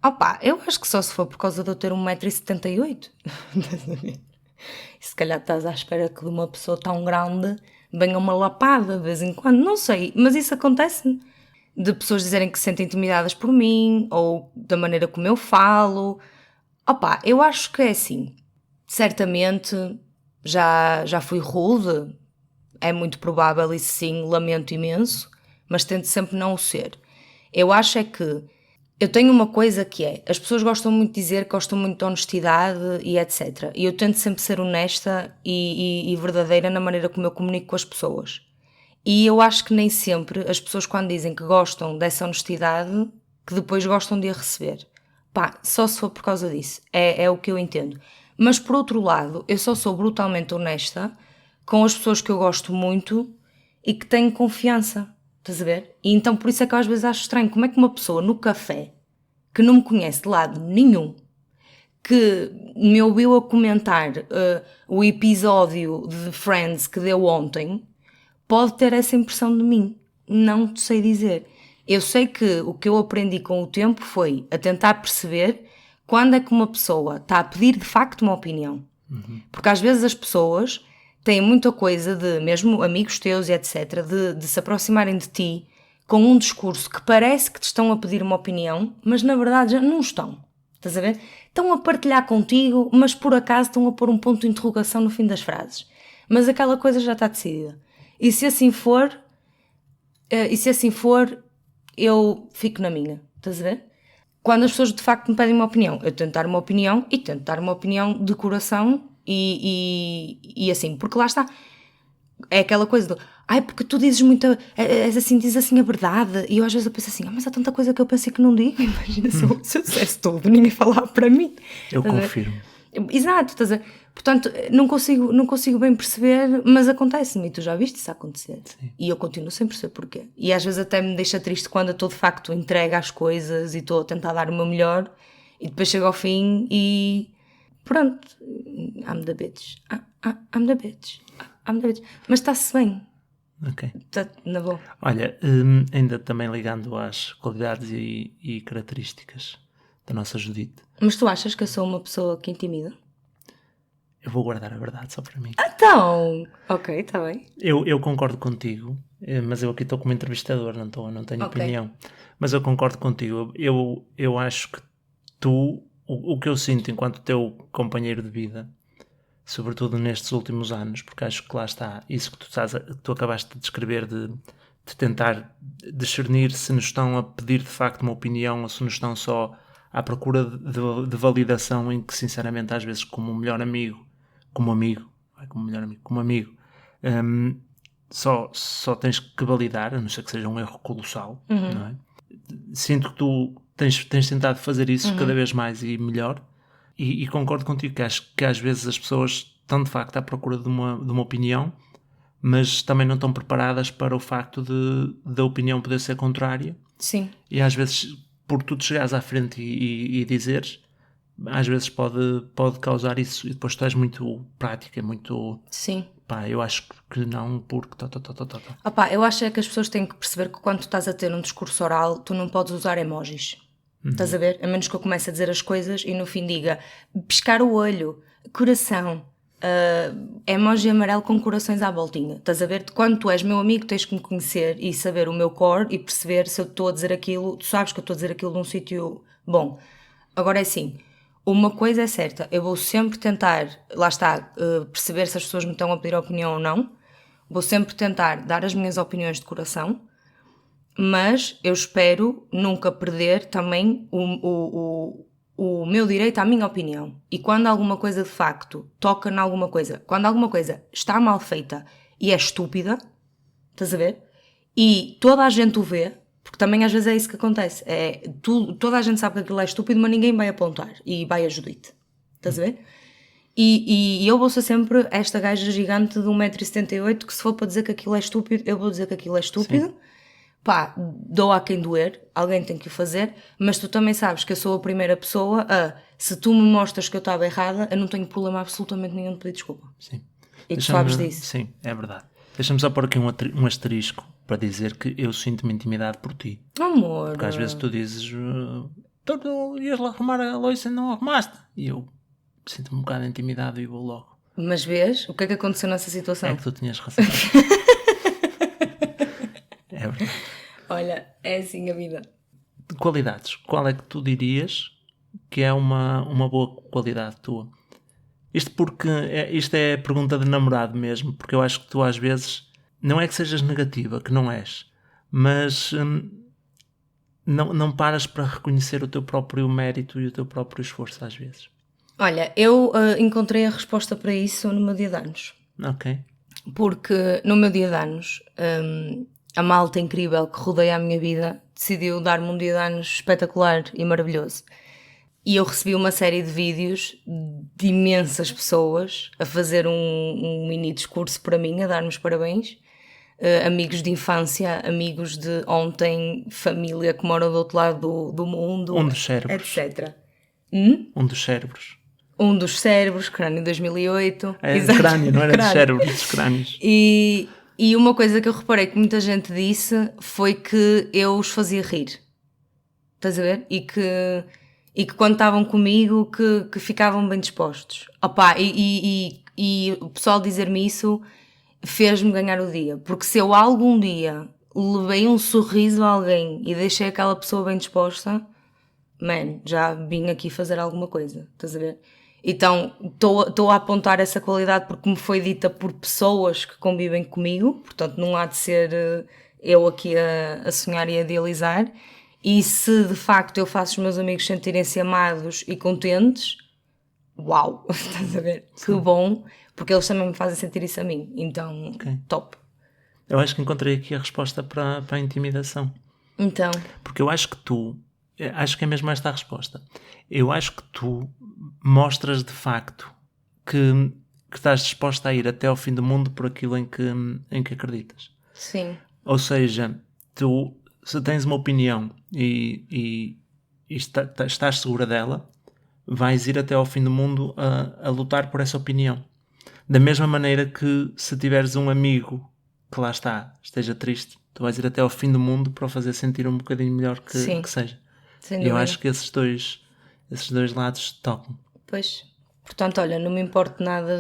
[SPEAKER 1] Opa, eu acho que só se for por causa de eu ter 1,78 m. E se calhar estás à espera que de uma pessoa tão grande venha uma lapada de vez em quando. Não sei, mas isso acontece de pessoas dizerem que se sentem intimidadas por mim ou da maneira como eu falo. Opa, eu acho que é assim. Certamente já fui rude. É muito provável, isso sim, lamento imenso, mas tento sempre não o ser. Eu acho é que Eu tenho uma coisa que é, as pessoas gostam muito de dizer que gostam muito de honestidade e etc. E eu tento sempre ser honesta e verdadeira na maneira como eu comunico com as pessoas. E eu acho que nem sempre as pessoas, quando dizem que gostam dessa honestidade, que depois gostam de a receber. Pá, só se for por causa disso. É o que eu entendo. Mas por outro lado, eu só sou brutalmente honesta com as pessoas que eu gosto muito e que tenho confiança. Estás a ver? E então por isso é que eu às vezes acho estranho. Como é que uma pessoa no café, que não me conhece de lado nenhum, que me ouviu a comentar o episódio de Friends que deu ontem, pode ter essa impressão de mim? Não te sei dizer. Eu sei que o que eu aprendi com o tempo foi a tentar perceber quando é que uma pessoa está a pedir de facto uma opinião. Porque às vezes as pessoas têm muita coisa de, mesmo amigos teus e etc., de se aproximarem de ti com um discurso que parece que te estão a pedir uma opinião, mas na verdade já não estão. Estás a ver? Estão a partilhar contigo, mas por acaso estão a pôr um ponto de interrogação no fim das frases. Mas aquela coisa já está decidida. E se assim for, eu fico na minha. Estás a ver? Quando as pessoas de facto me pedem uma opinião, eu tento dar uma opinião e tento dar uma opinião de coração e assim, porque lá está. É aquela coisa do, porque tu dizes muito, dizes assim a verdade, e eu às vezes eu penso assim, mas há tanta coisa que eu pensei que não digo, imagina se eu dissesse tudo, ninguém falava para mim.
[SPEAKER 2] Eu confirmo.
[SPEAKER 1] Exato, estás a ver? Portanto, não consigo bem perceber, mas acontece-me, e tu já viste isso acontecer.
[SPEAKER 2] Sim.
[SPEAKER 1] E eu continuo sem perceber porquê. E às vezes até me deixa triste quando eu estou de facto entregue às coisas e estou a tentar dar o meu melhor, e depois chego ao fim e pronto, I'm the bitch. I'm the bitch. Mas está-se bem.
[SPEAKER 2] Ok.
[SPEAKER 1] Está na boa.
[SPEAKER 2] Olha, ainda também ligando às qualidades e características da nossa Judite.
[SPEAKER 1] Mas tu achas que eu sou uma pessoa que intimida?
[SPEAKER 2] Eu vou guardar a verdade só para mim.
[SPEAKER 1] Então, ok, está bem.
[SPEAKER 2] Eu concordo contigo, mas eu aqui estou como entrevistador, não tenho opinião. Mas eu concordo contigo. Eu acho que tu, o que eu sinto enquanto teu companheiro de vida, sobretudo nestes últimos anos, porque acho que lá está, isso que tu acabaste de descrever, de tentar discernir se nos estão a pedir de facto uma opinião ou se nos estão só à procura de validação, em que sinceramente às vezes como melhor amigo, só tens que validar, a não ser que seja um erro colossal, não é? Sinto que tu tens tentado fazer isso cada vez mais e melhor, e concordo contigo que acho que às vezes as pessoas estão de facto à procura de uma opinião, mas também não estão preparadas para o facto da opinião poder ser contrária.
[SPEAKER 1] Sim.
[SPEAKER 2] E às vezes, por tu te chegares à frente e dizeres, às vezes pode causar isso, e depois tu és muito prática, muito...
[SPEAKER 1] Sim.
[SPEAKER 2] Pá, eu acho que não, porque...
[SPEAKER 1] Eu acho que as pessoas têm que perceber que quando tu estás a ter um discurso oral, tu não podes usar emojis. Estás a ver? A menos que eu comece a dizer as coisas e no fim diga piscar o olho, coração, emoji amarelo com corações à voltinha. Estás a ver? Quando tu és meu amigo, tens que me conhecer e saber o meu core e perceber se eu estou a dizer aquilo. Tu sabes que eu estou a dizer aquilo num sítio bom. Agora é assim, uma coisa é certa, eu vou sempre tentar, lá está, perceber se as pessoas me estão a pedir opinião ou não. Vou sempre tentar dar as minhas opiniões de coração, mas eu espero nunca perder também o meu direito à minha opinião. E quando alguma coisa de facto toca em alguma coisa, quando alguma coisa está mal feita e é estúpida, estás a ver? E toda a gente o vê, porque também às vezes é isso que acontece, toda a gente sabe que aquilo é estúpido, mas ninguém vai apontar e vai a Judite, estás a ver? E eu vou ser sempre esta gaja gigante de 1,78m que se for para dizer que aquilo é estúpido, eu vou dizer que aquilo é estúpido. Sim. Pá, dou a quem doer, alguém tem que o fazer, mas tu também sabes que eu sou a primeira pessoa se tu me mostras que eu estava errada, eu não tenho problema absolutamente nenhum de pedir desculpa.
[SPEAKER 2] Sim.
[SPEAKER 1] E tu sabes disso.
[SPEAKER 2] Sim, é verdade. Deixa-me só pôr aqui um asterisco para dizer que eu sinto-me intimidado por ti.
[SPEAKER 1] Amor.
[SPEAKER 2] Porque às vezes tu dizes tu ias lá arrumar a louça e não arrumaste. E eu sinto-me um bocado intimidado e vou logo.
[SPEAKER 1] Mas vês? O que é que aconteceu nessa situação?
[SPEAKER 2] É que tu tinhas razão. É verdade.
[SPEAKER 1] Olha, é assim a vida.
[SPEAKER 2] Qualidades. Qual é que tu dirias que é uma boa qualidade tua? Isto porque isto é pergunta de namorado mesmo, porque eu acho que tu às vezes não é que sejas negativa, que não és, mas não paras para reconhecer o teu próprio mérito e o teu próprio esforço às vezes.
[SPEAKER 1] Olha, eu encontrei a resposta para isso no meu dia de anos.
[SPEAKER 2] Ok.
[SPEAKER 1] Porque no meu dia de anos, a malta incrível que rodeia a minha vida decidiu dar-me um dia de anos espetacular e maravilhoso. E eu recebi uma série de vídeos de imensas pessoas a fazer um mini discurso para mim, a dar-me os parabéns. Amigos de infância, amigos de ontem, família que mora do outro lado do mundo,
[SPEAKER 2] Um dos cérebros.
[SPEAKER 1] etc.
[SPEAKER 2] Um dos cérebros.
[SPEAKER 1] Um dos cérebros, crânio 2008.
[SPEAKER 2] É
[SPEAKER 1] Exato.
[SPEAKER 2] crânio, não era dos
[SPEAKER 1] Crânio.
[SPEAKER 2] cérebros, dos crânios.
[SPEAKER 1] E uma coisa que eu reparei que muita gente disse foi que eu os fazia rir. Estás a ver? E que quando estavam comigo que ficavam bem dispostos. Opa, e o pessoal dizer-me isso fez-me ganhar o dia. Porque se eu algum dia levei um sorriso a alguém e deixei aquela pessoa bem disposta, já vim aqui fazer alguma coisa. Estás a ver? Então estou a apontar essa qualidade porque me foi dita por pessoas que convivem comigo, portanto não há de ser eu aqui a sonhar e a idealizar. E se de facto eu faço os meus amigos sentirem-se amados e contentes, uau, estás a ver? Que bom, porque eles também me fazem sentir isso a mim, então top.
[SPEAKER 2] Eu acho que encontrei aqui a resposta para a intimidação.
[SPEAKER 1] Então,
[SPEAKER 2] Porque eu acho que é mesmo esta a resposta. Eu acho que tu mostras de facto que estás disposta a ir até ao fim do mundo por aquilo em que acreditas.
[SPEAKER 1] sim,
[SPEAKER 2] Ou seja, tu, se tens uma opinião e estás segura dela, vais ir até ao fim do mundo a lutar por essa opinião. Da mesma maneira que se tiveres um amigo que lá esteja triste, tu vais ir até ao fim do mundo para o fazer sentir um bocadinho melhor que seja.
[SPEAKER 1] sem
[SPEAKER 2] Eu
[SPEAKER 1] dúvida.
[SPEAKER 2] acho que esses dois lados tocam.
[SPEAKER 1] Pois. Portanto, olha, não me importa nada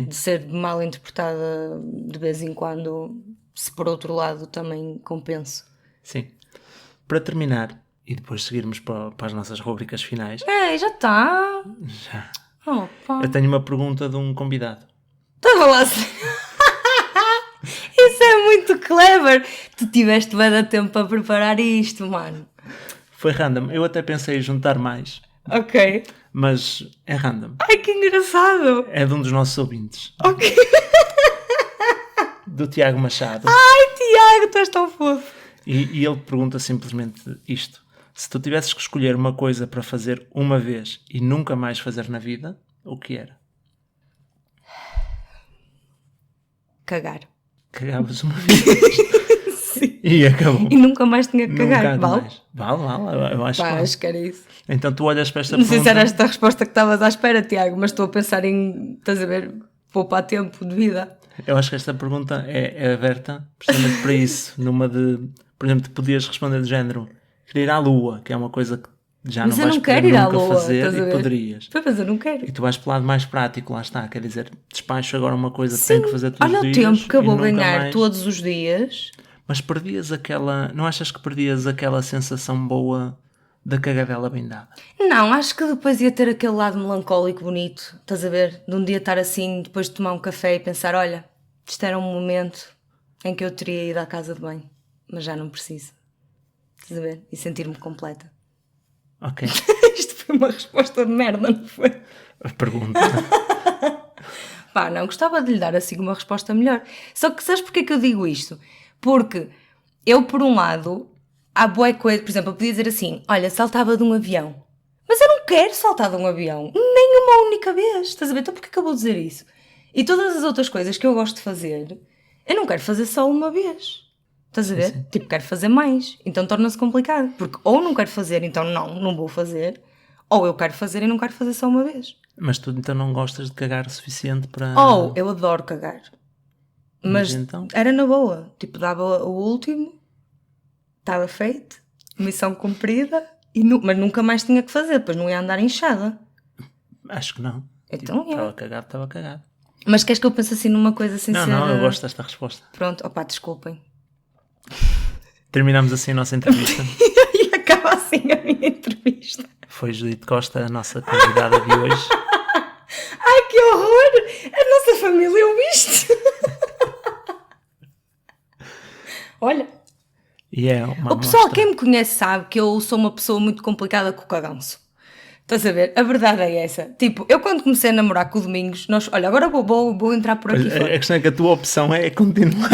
[SPEAKER 1] de ser mal interpretada de vez em quando, se por outro lado também compenso.
[SPEAKER 2] Sim. Para terminar, e depois seguirmos para as nossas rubricas finais,
[SPEAKER 1] Já está.
[SPEAKER 2] já.
[SPEAKER 1] Oh, pá.
[SPEAKER 2] Eu tenho uma pergunta de um convidado.
[SPEAKER 1] Estava lá assim. Isso é muito clever. Tu tiveste bem de tempo para preparar isto, mano.
[SPEAKER 2] Foi random. Eu até pensei em juntar mais,
[SPEAKER 1] Ok.
[SPEAKER 2] mas é random.
[SPEAKER 1] Ai, que engraçado.
[SPEAKER 2] É de um dos nossos ouvintes,
[SPEAKER 1] Ok.
[SPEAKER 2] do Tiago Machado.
[SPEAKER 1] Ai, Tiago, tu és tão fofo.
[SPEAKER 2] E ele pergunta simplesmente isto. Se tu tivesses que escolher uma coisa para fazer uma vez e nunca mais fazer na vida, o que era?
[SPEAKER 1] Cagar.
[SPEAKER 2] Cagavas uma vez.
[SPEAKER 1] Sim.
[SPEAKER 2] E acabou.
[SPEAKER 1] E nunca mais tinha que
[SPEAKER 2] Nunca
[SPEAKER 1] cagar. Vale?
[SPEAKER 2] mais. Vale. Eu acho
[SPEAKER 1] Pá,
[SPEAKER 2] que
[SPEAKER 1] acho que era isso.
[SPEAKER 2] Então tu olhas para esta
[SPEAKER 1] Não sei
[SPEAKER 2] pergunta...
[SPEAKER 1] se era esta a resposta que estavas à espera, Tiago, mas estou a pensar em, estás a ver, poupar tempo de vida.
[SPEAKER 2] Eu acho que esta pergunta é aberta precisamente para isso. Numa de... Por exemplo, tu podias responder do género: querer ir à Lua, que é uma coisa que já
[SPEAKER 1] Mas
[SPEAKER 2] não
[SPEAKER 1] eu
[SPEAKER 2] vais
[SPEAKER 1] não quero
[SPEAKER 2] poder
[SPEAKER 1] ir à
[SPEAKER 2] nunca
[SPEAKER 1] Lua,
[SPEAKER 2] fazer
[SPEAKER 1] estás a
[SPEAKER 2] e
[SPEAKER 1] ver?
[SPEAKER 2] poderias.
[SPEAKER 1] Mas eu não quero.
[SPEAKER 2] E tu vais para o lado mais prático, lá está. Quer dizer, despacho agora uma coisa que
[SPEAKER 1] Sim,
[SPEAKER 2] tenho que fazer todos
[SPEAKER 1] olha
[SPEAKER 2] os
[SPEAKER 1] o
[SPEAKER 2] dias.
[SPEAKER 1] tempo que eu
[SPEAKER 2] e
[SPEAKER 1] vou
[SPEAKER 2] nunca
[SPEAKER 1] ganhar
[SPEAKER 2] mais.
[SPEAKER 1] todos os dias.
[SPEAKER 2] Mas perdias aquela... Não achas que perdias aquela sensação boa da cagadela bem dada?
[SPEAKER 1] Não, acho que depois ia ter aquele lado melancólico bonito, estás a ver? De um dia estar assim, depois de tomar um café e pensar, olha, isto era um momento em que eu teria ido à casa de banho, mas já não preciso. Estás a ver? E sentir-me completa.
[SPEAKER 2] Ok.
[SPEAKER 1] Isto foi uma resposta de merda, não foi?
[SPEAKER 2] A pergunta...
[SPEAKER 1] Pá, não, gostava de lhe dar assim uma resposta melhor. Só que sabes porque é que eu digo isto? Porque eu, por um lado, há boa coisa, por exemplo, eu podia dizer assim, olha, saltava de um avião. Mas eu não quero saltar de um avião, nem uma única vez, estás a ver? Então porquê que eu vou dizer isso? E todas as outras coisas que eu gosto de fazer, eu não quero fazer só uma vez. Estás a ver?
[SPEAKER 2] Sim.
[SPEAKER 1] Tipo, quero fazer mais. Então torna-se complicado. Porque ou não quero fazer, então não vou fazer. Ou eu quero fazer e não quero fazer só uma vez.
[SPEAKER 2] Mas tu então não gostas de cagar o suficiente para...
[SPEAKER 1] Ou eu adoro cagar. Mas
[SPEAKER 2] então?
[SPEAKER 1] era na boa. Tipo, dava o último, estava feito, missão cumprida, mas nunca mais tinha que fazer. Depois não ia andar inchada.
[SPEAKER 2] Acho que não.
[SPEAKER 1] Então,
[SPEAKER 2] Estava cagado.
[SPEAKER 1] Mas queres que eu pense assim numa coisa sem ser...
[SPEAKER 2] Não, eu gosto desta resposta.
[SPEAKER 1] Pronto, opá, desculpem.
[SPEAKER 2] Terminamos assim a nossa entrevista.
[SPEAKER 1] E acaba assim a minha entrevista.
[SPEAKER 2] Foi Judite Costa, a nossa convidada de hoje.
[SPEAKER 1] Ai, que horror! A nossa família ouve isto. Olha.
[SPEAKER 2] E é uma
[SPEAKER 1] O pessoal,
[SPEAKER 2] amostra.
[SPEAKER 1] quem me conhece sabe que eu sou uma pessoa muito complicada com o caganço. Estás a ver? A verdade é essa. Tipo, eu quando comecei a namorar com o Domingos, olha, agora vou entrar por aqui
[SPEAKER 2] Pois,
[SPEAKER 1] fora.
[SPEAKER 2] a questão é que a tua opção é continuar.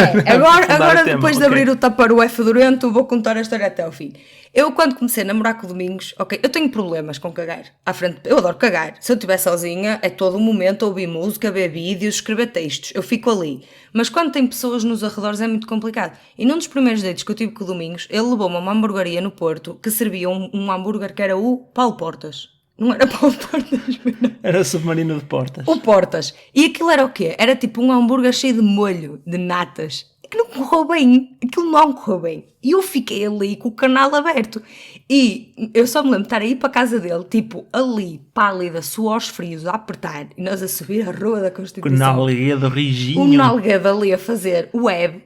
[SPEAKER 1] Agora depois de abrir o tapar o F durante, vou contar a história até ao fim. Eu, quando comecei a namorar com o Domingos, ok, eu tenho problemas com cagar. À frente, eu adoro cagar. Se eu estiver sozinha, é todo o momento ouvir música, ver vídeos, escrever textos. Eu fico ali. Mas quando tem pessoas nos arredores é muito complicado. E num dos primeiros dates que eu tive com o Domingos, ele levou-me a uma hamburgueria no Porto que servia um hambúrguer que era o Paulo Portas. Não era Paulo Portas, mas não.
[SPEAKER 2] Era submarino de portas.
[SPEAKER 1] O Portas. E aquilo era o quê? Era tipo um hambúrguer cheio de molho, de natas. Que não correu bem. Aquilo não correu bem. E eu fiquei ali com o canal aberto. E eu só me lembro de estar aí para a casa dele, tipo, ali, pálida, suores frios, a apertar. E nós a subir a Rua da
[SPEAKER 2] Com
[SPEAKER 1] Constituição.
[SPEAKER 2] nalguedo rijinho.
[SPEAKER 1] O nalguedo ali a fazer web.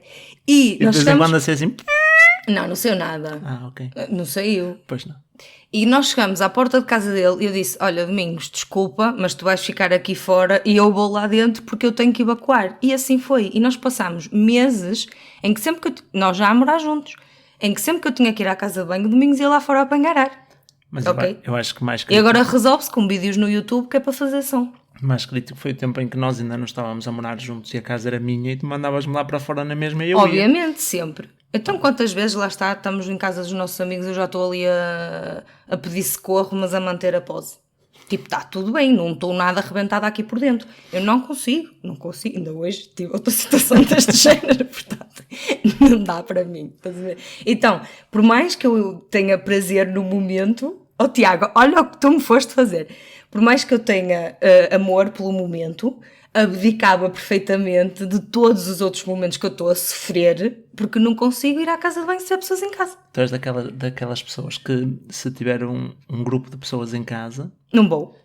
[SPEAKER 1] E
[SPEAKER 2] E
[SPEAKER 1] nós
[SPEAKER 2] de vez em quando
[SPEAKER 1] chegamos...
[SPEAKER 2] assim assim.
[SPEAKER 1] Não saiu nada.
[SPEAKER 2] Ah, ok.
[SPEAKER 1] Não saiu.
[SPEAKER 2] Pois não.
[SPEAKER 1] E nós chegamos à porta de casa dele e eu disse, olha Domingos, desculpa, mas tu vais ficar aqui fora e eu vou lá dentro porque eu tenho que evacuar. E assim foi. E nós passámos meses em que sempre que nós já a morar juntos, em que sempre que eu tinha que ir à casa de banho, Domingos ia lá fora a apanhar.
[SPEAKER 2] Mas
[SPEAKER 1] Ok.
[SPEAKER 2] eu acho que mais
[SPEAKER 1] E
[SPEAKER 2] crítico,
[SPEAKER 1] agora resolve-se com vídeos no YouTube que é para fazer som.
[SPEAKER 2] mais crítico foi o tempo em que nós ainda não estávamos a morar juntos e a casa era minha e tu mandavas-me lá para fora na mesma e eu ia.
[SPEAKER 1] Obviamente, sempre. Então quantas vezes lá está, estamos em casa dos nossos amigos, eu já estou ali a pedir socorro, mas a manter a pose. Tipo, está tudo bem, não estou nada arrebentada aqui por dentro. Eu não consigo, ainda hoje tive outra situação deste género, portanto, não dá para mim, estás a ver? Então, por mais que eu tenha prazer no momento, Tiago, olha o que tu me foste fazer, por mais que eu tenha amor pelo momento, abdicava perfeitamente de todos os outros momentos que eu estou a sofrer, porque não consigo ir à casa de banho se há pessoas em casa.
[SPEAKER 2] Tu és daquelas pessoas que se tiver um grupo de pessoas em casa,
[SPEAKER 1] Não vou.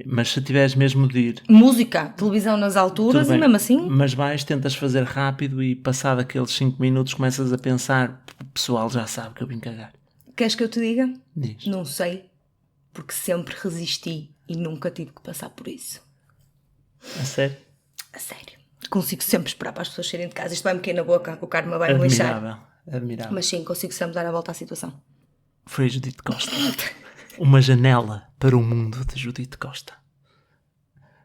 [SPEAKER 2] mas se tiveres mesmo de ir,
[SPEAKER 1] Música, televisão nas alturas
[SPEAKER 2] tudo
[SPEAKER 1] e
[SPEAKER 2] bem,
[SPEAKER 1] mesmo assim...
[SPEAKER 2] mas vais, tentas fazer rápido e passado aqueles 5 minutos começas a pensar, o pessoal já sabe que eu vim cagar.
[SPEAKER 1] Queres que eu te diga?
[SPEAKER 2] Diz.
[SPEAKER 1] Não sei, porque sempre resisti e nunca tive que passar por isso.
[SPEAKER 2] A sério?
[SPEAKER 1] A sério. Consigo sempre esperar para as pessoas saírem de casa. Isto vai-me cair na boca, o karma vai me lixar.
[SPEAKER 2] Admirável.
[SPEAKER 1] Mas sim, consigo sempre dar a volta à situação.
[SPEAKER 2] Foi Judite Costa. Uma janela para o mundo de Judite Costa.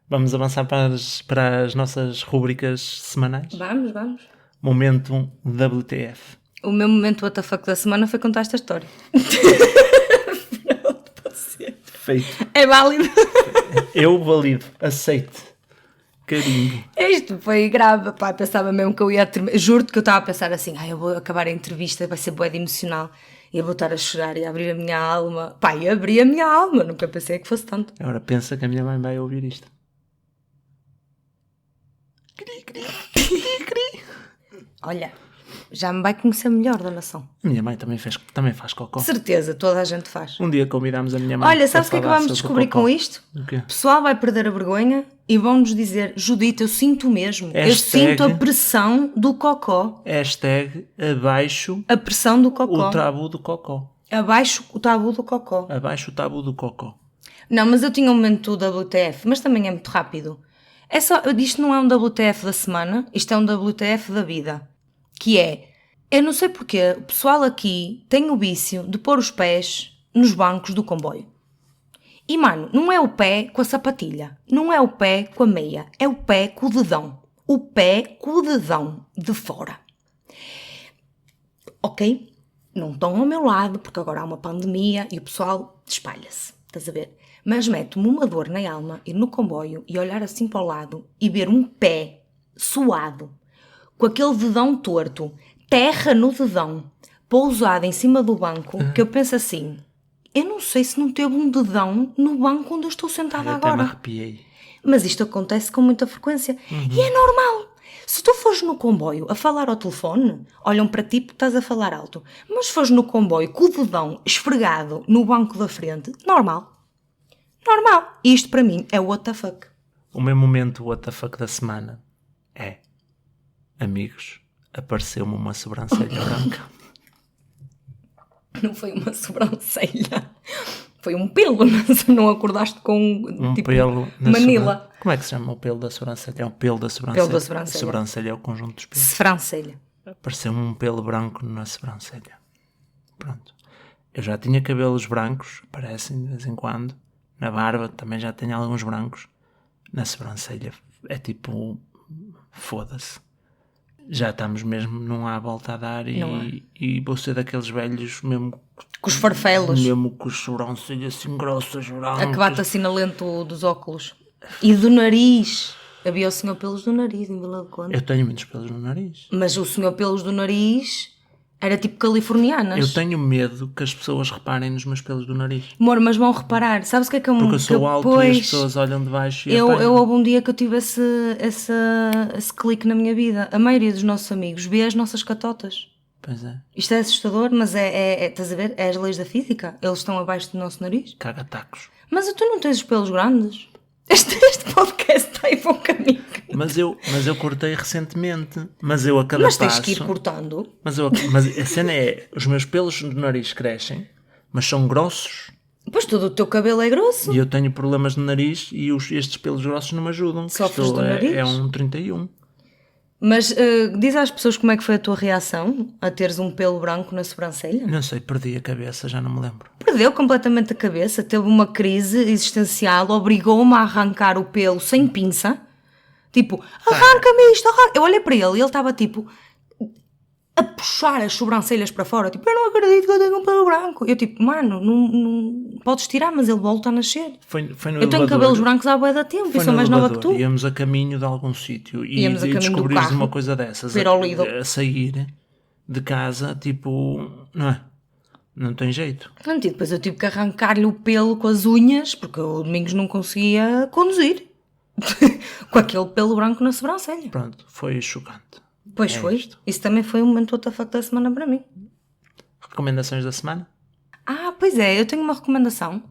[SPEAKER 2] Vamos avançar para as nossas rúbricas semanais?
[SPEAKER 1] Vamos.
[SPEAKER 2] Momento WTF.
[SPEAKER 1] O meu momento WTF da semana foi contar esta história. Pronto, pode ser.
[SPEAKER 2] Feito.
[SPEAKER 1] É válido.
[SPEAKER 2] Eu valido. Aceite. Carinho.
[SPEAKER 1] Isto foi grave, pá, pensava mesmo que eu ia terminar. Juro-te que eu estava a pensar assim, eu vou acabar a entrevista, vai ser bué de emocional, ia voltar a chorar e abrir a minha alma. Pá, e abri a minha alma, nunca pensei que fosse tanto.
[SPEAKER 2] Agora pensa que a minha mãe vai ouvir isto.
[SPEAKER 1] Olha, já me vai conhecer melhor da nação.
[SPEAKER 2] A minha mãe também faz cocó.
[SPEAKER 1] Certeza, toda a gente faz.
[SPEAKER 2] Um dia convidámos a minha mãe.
[SPEAKER 1] Olha,
[SPEAKER 2] para
[SPEAKER 1] sabes o que é que
[SPEAKER 2] falar
[SPEAKER 1] vamos
[SPEAKER 2] sobre
[SPEAKER 1] descobrir
[SPEAKER 2] cocó.
[SPEAKER 1] com isto?
[SPEAKER 2] O quê?
[SPEAKER 1] O pessoal vai perder a vergonha e vão-nos dizer, Judite, eu sinto mesmo. Eu
[SPEAKER 2] Hashtag-
[SPEAKER 1] sinto a pressão do cocó.
[SPEAKER 2] Hashtag abaixo
[SPEAKER 1] A pressão do cocó.
[SPEAKER 2] o tabu do cocó.
[SPEAKER 1] Abaixo o tabu do cocó.
[SPEAKER 2] Abaixo o tabu do cocó.
[SPEAKER 1] Não, mas eu tinha um momento do WTF, mas também é muito rápido. É só, isto não é um WTF da semana, isto é um WTF da vida. Que é, eu não sei porque o pessoal aqui tem o vício de pôr os pés nos bancos do comboio. E mano, não é o pé com a sapatilha, não é o pé com a meia, é o pé com o dedão. O pé com o dedão de fora. Ok? Não estão ao meu lado, porque agora há uma pandemia e o pessoal espalha-se. Estás a ver? Mas mete-me uma dor na alma ir no comboio e olhar assim para o lado e ver um pé suado, com aquele dedão torto, terra no dedão, pousado em cima do banco, que eu penso assim, eu não sei se não teve um dedão no banco onde eu estou sentada
[SPEAKER 2] Eu até me
[SPEAKER 1] agora.
[SPEAKER 2] arrepiei.
[SPEAKER 1] Mas isto acontece com muita frequência. E é normal. Se tu fores no comboio a falar ao telefone, olham para ti porque estás a falar alto. Mas se fores no comboio com o dedão esfregado no banco da frente, normal. Normal. E isto para mim é what the fuck.
[SPEAKER 2] O meu momento WTF da semana é: amigos, apareceu-me uma sobrancelha branca.
[SPEAKER 1] Não foi uma sobrancelha. Foi um pelo. Não acordaste com
[SPEAKER 2] Um
[SPEAKER 1] tipo
[SPEAKER 2] pelo na
[SPEAKER 1] Manila.
[SPEAKER 2] Como é que se chama o pelo da sobrancelha? É um pelo da sobrancelha.
[SPEAKER 1] Pelo da sobrancelha.
[SPEAKER 2] A sobrancelha é o conjunto dos pelos.
[SPEAKER 1] Sobrancelha.
[SPEAKER 2] Apareceu-me um pelo branco na sobrancelha. Pronto. Eu já tinha cabelos brancos, aparecem de vez em quando. Na barba também já tenho alguns brancos. Na sobrancelha é tipo, foda-se. Já estamos mesmo, não há volta a dar e vou ser daqueles velhos mesmo...
[SPEAKER 1] Com os farfelos.
[SPEAKER 2] Mesmo com as sobrancelhas assim grossas, brancas.
[SPEAKER 1] A que bate assim na lente dos óculos. E do nariz. Havia o senhor pelos do nariz em Vila do Conde.
[SPEAKER 2] Eu tenho muitos pelos no nariz.
[SPEAKER 1] Mas o senhor pelos do nariz era tipo californianas.
[SPEAKER 2] Eu tenho medo que as pessoas reparem nos meus pelos do nariz.
[SPEAKER 1] Amor, mas vão reparar. Sabes o que é que eu...
[SPEAKER 2] Porque eu sou alto e as pessoas olham de baixo e
[SPEAKER 1] eu houve um dia que eu tive esse clique na minha vida. A maioria dos nossos amigos vê as nossas catotas.
[SPEAKER 2] Pois é.
[SPEAKER 1] Isto é assustador, mas estás a ver? É as leis da física. Eles estão abaixo do nosso nariz.
[SPEAKER 2] Caga-tacos.
[SPEAKER 1] Mas tu não tens os pelos grandes? Este podcast está em bom caminho.
[SPEAKER 2] Mas eu cortei recentemente. Mas eu a cada passo...
[SPEAKER 1] Mas tens que ir cortando.
[SPEAKER 2] Mas a cena é... Os meus pelos do nariz crescem, mas são grossos.
[SPEAKER 1] Pois todo o teu cabelo é grosso.
[SPEAKER 2] E eu tenho problemas no nariz e estes pelos grossos não me ajudam.
[SPEAKER 1] Sofres do nariz?
[SPEAKER 2] É um 31.
[SPEAKER 1] Mas diz às pessoas como é que foi a tua reação a teres um pelo branco na sobrancelha?
[SPEAKER 2] Não sei, perdi a cabeça, já não me lembro.
[SPEAKER 1] Perdeu completamente a cabeça, teve uma crise existencial, obrigou-me a arrancar o pelo sem pinça. Tipo, arranca-me isto, arranca. Eu olhei para ele e ele estava tipo a puxar as sobrancelhas para fora. Tipo, eu não acredito que eu tenho um pelo branco. Eu tipo, mano, não podes tirar, mas ele volta a nascer.
[SPEAKER 2] Foi no
[SPEAKER 1] eu tenho
[SPEAKER 2] elevador.
[SPEAKER 1] Cabelos brancos há bué da tempo e sou mais nova que tu.
[SPEAKER 2] Íamos a caminho de algum sítio e
[SPEAKER 1] Íamos a caminho do
[SPEAKER 2] descobrires
[SPEAKER 1] carro,
[SPEAKER 2] uma coisa dessas. A sair de casa, tipo, não é? Não tem jeito.
[SPEAKER 1] E depois eu tive que arrancar-lhe o pelo com as unhas, porque eu domingos não conseguia conduzir. Com aquele pelo branco na sobrancelha.
[SPEAKER 2] Pronto, foi chocante.
[SPEAKER 1] Pois foi. Isto. Isso também foi um momento WTF da semana para mim.
[SPEAKER 2] Recomendações da semana?
[SPEAKER 1] Pois é, eu tenho uma recomendação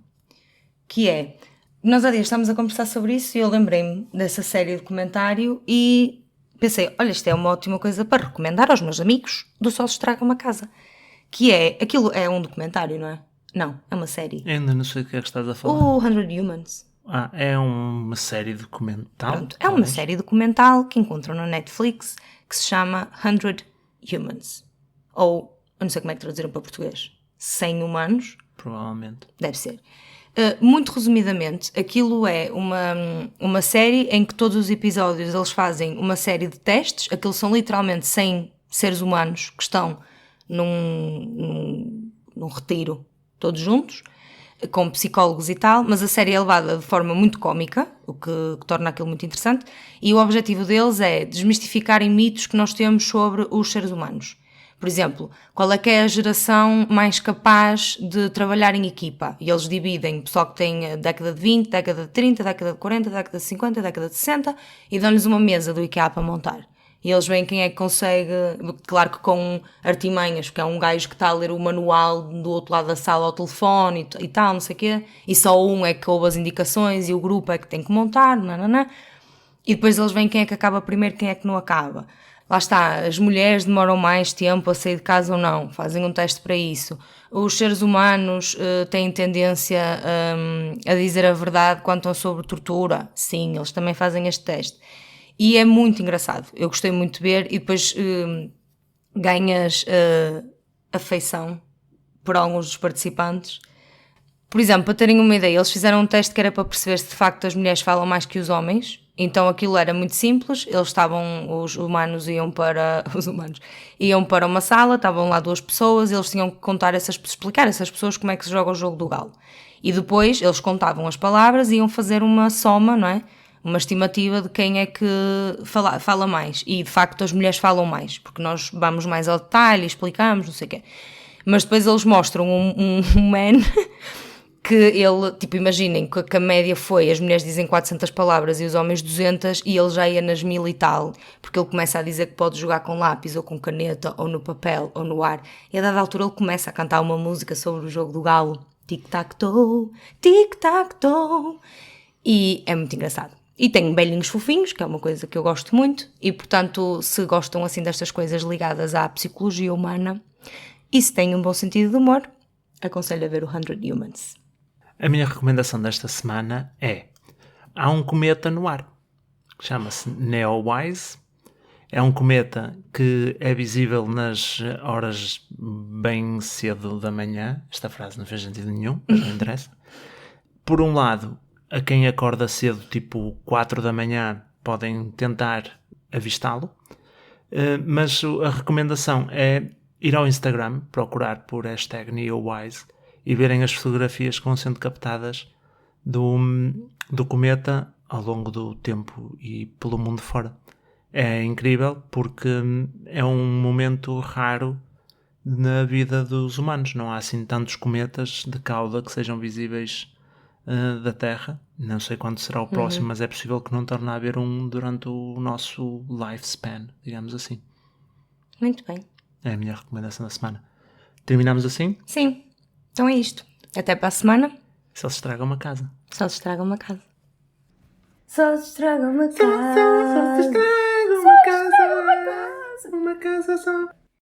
[SPEAKER 1] que é, nós há dias estávamos a conversar sobre isso e eu lembrei-me dessa série de documentário e pensei, olha, isto é uma ótima coisa para recomendar aos meus amigos do Só se Estraga uma Casa. Que é, aquilo é um documentário, não é? Não, é uma série.
[SPEAKER 2] Ainda não sei o que é que estás a falar.
[SPEAKER 1] O 100 Humans.
[SPEAKER 2] É uma série documental?
[SPEAKER 1] Pronto, é uma série documental que encontram na Netflix que se chama 100 Humans. Ou, eu não sei como é que traduziram para português. 100 humanos?
[SPEAKER 2] Provavelmente.
[SPEAKER 1] Deve ser. Muito resumidamente, aquilo é uma série em que todos os episódios eles fazem uma série de testes. Aquilo são literalmente 100 seres humanos que estão num retiro, todos juntos, com psicólogos e tal, mas a série é levada de forma muito cómica, o que torna aquilo muito interessante, e o objetivo deles é desmistificarem mitos que nós temos sobre os seres humanos. Por exemplo, qual é que é a geração mais capaz de trabalhar em equipa? E eles dividem o pessoal que tem a década de 20, década de 30, década de 40, década de 50, década de 60 e dão-lhes uma mesa do IKEA para montar. E eles veem quem é que consegue, claro que com artimanhas, porque é um gajo que está a ler o manual do outro lado da sala ao telefone e tal, não sei o quê, e só um é que ouve as indicações e o grupo é que tem que montar, nananã. E depois eles veem quem é que acaba primeiro, quem é que não acaba. Lá está, as mulheres demoram mais tempo a sair de casa ou não, fazem um teste para isso. Os seres humanos têm tendência a dizer a verdade quando estão sobre tortura. Sim, eles também fazem este teste. E é muito engraçado, eu gostei muito de ver e depois ganhas afeição por alguns dos participantes. Por exemplo, para terem uma ideia, eles fizeram um teste que era para perceber se de facto as mulheres falam mais que os homens. Então aquilo era muito simples, os humanos iam para uma sala, estavam lá 2 pessoas, eles tinham que explicar a essas pessoas como é que se joga o jogo do galo. E depois eles contavam as palavras e iam fazer uma soma, não é? Uma estimativa de quem é que fala mais. E de facto as mulheres falam mais, porque nós vamos mais ao detalhe, explicamos, não sei o quê. Mas depois eles mostram um man que ele, tipo, imaginem que a média foi, as mulheres dizem 400 palavras e os homens 200 e ele já ia nas 1000 e tal, porque ele começa a dizer que pode jogar com lápis ou com caneta ou no papel ou no ar. E a dada altura ele começa a cantar uma música sobre o jogo do galo. Tic-tac-toe, tic-tac-toe. E é muito engraçado. E tem belinhos fofinhos, que é uma coisa que eu gosto muito, e portanto, se gostam assim destas coisas ligadas à psicologia humana, e se têm um bom sentido de humor, aconselho a ver o 100 Humans.
[SPEAKER 2] A minha recomendação desta semana é, há um cometa no ar, que chama-se Neowise, É um cometa que é visível nas horas bem cedo da manhã. Esta frase não fez sentido nenhum, mas não interessa. Por um lado, a quem acorda cedo, tipo 4 da manhã, podem tentar avistá-lo. Mas a recomendação é ir ao Instagram, procurar por hashtag NeoWise e verem as fotografias que vão sendo captadas do cometa ao longo do tempo e pelo mundo fora. É incrível porque é um momento raro na vida dos humanos. Não há assim tantos cometas de cauda que sejam visíveis da Terra. Não sei quando será o próximo, mas é possível que não torne a haver um durante o nosso lifespan, digamos assim.
[SPEAKER 1] Muito bem.
[SPEAKER 2] É a minha recomendação da semana. Terminamos assim?
[SPEAKER 1] Sim. Então é isto. Até para a semana.
[SPEAKER 2] Só se estraga uma casa.
[SPEAKER 1] Só se estraga uma casa.
[SPEAKER 3] Só se estraga uma casa.
[SPEAKER 2] Só se estraga uma casa. Uma casa só.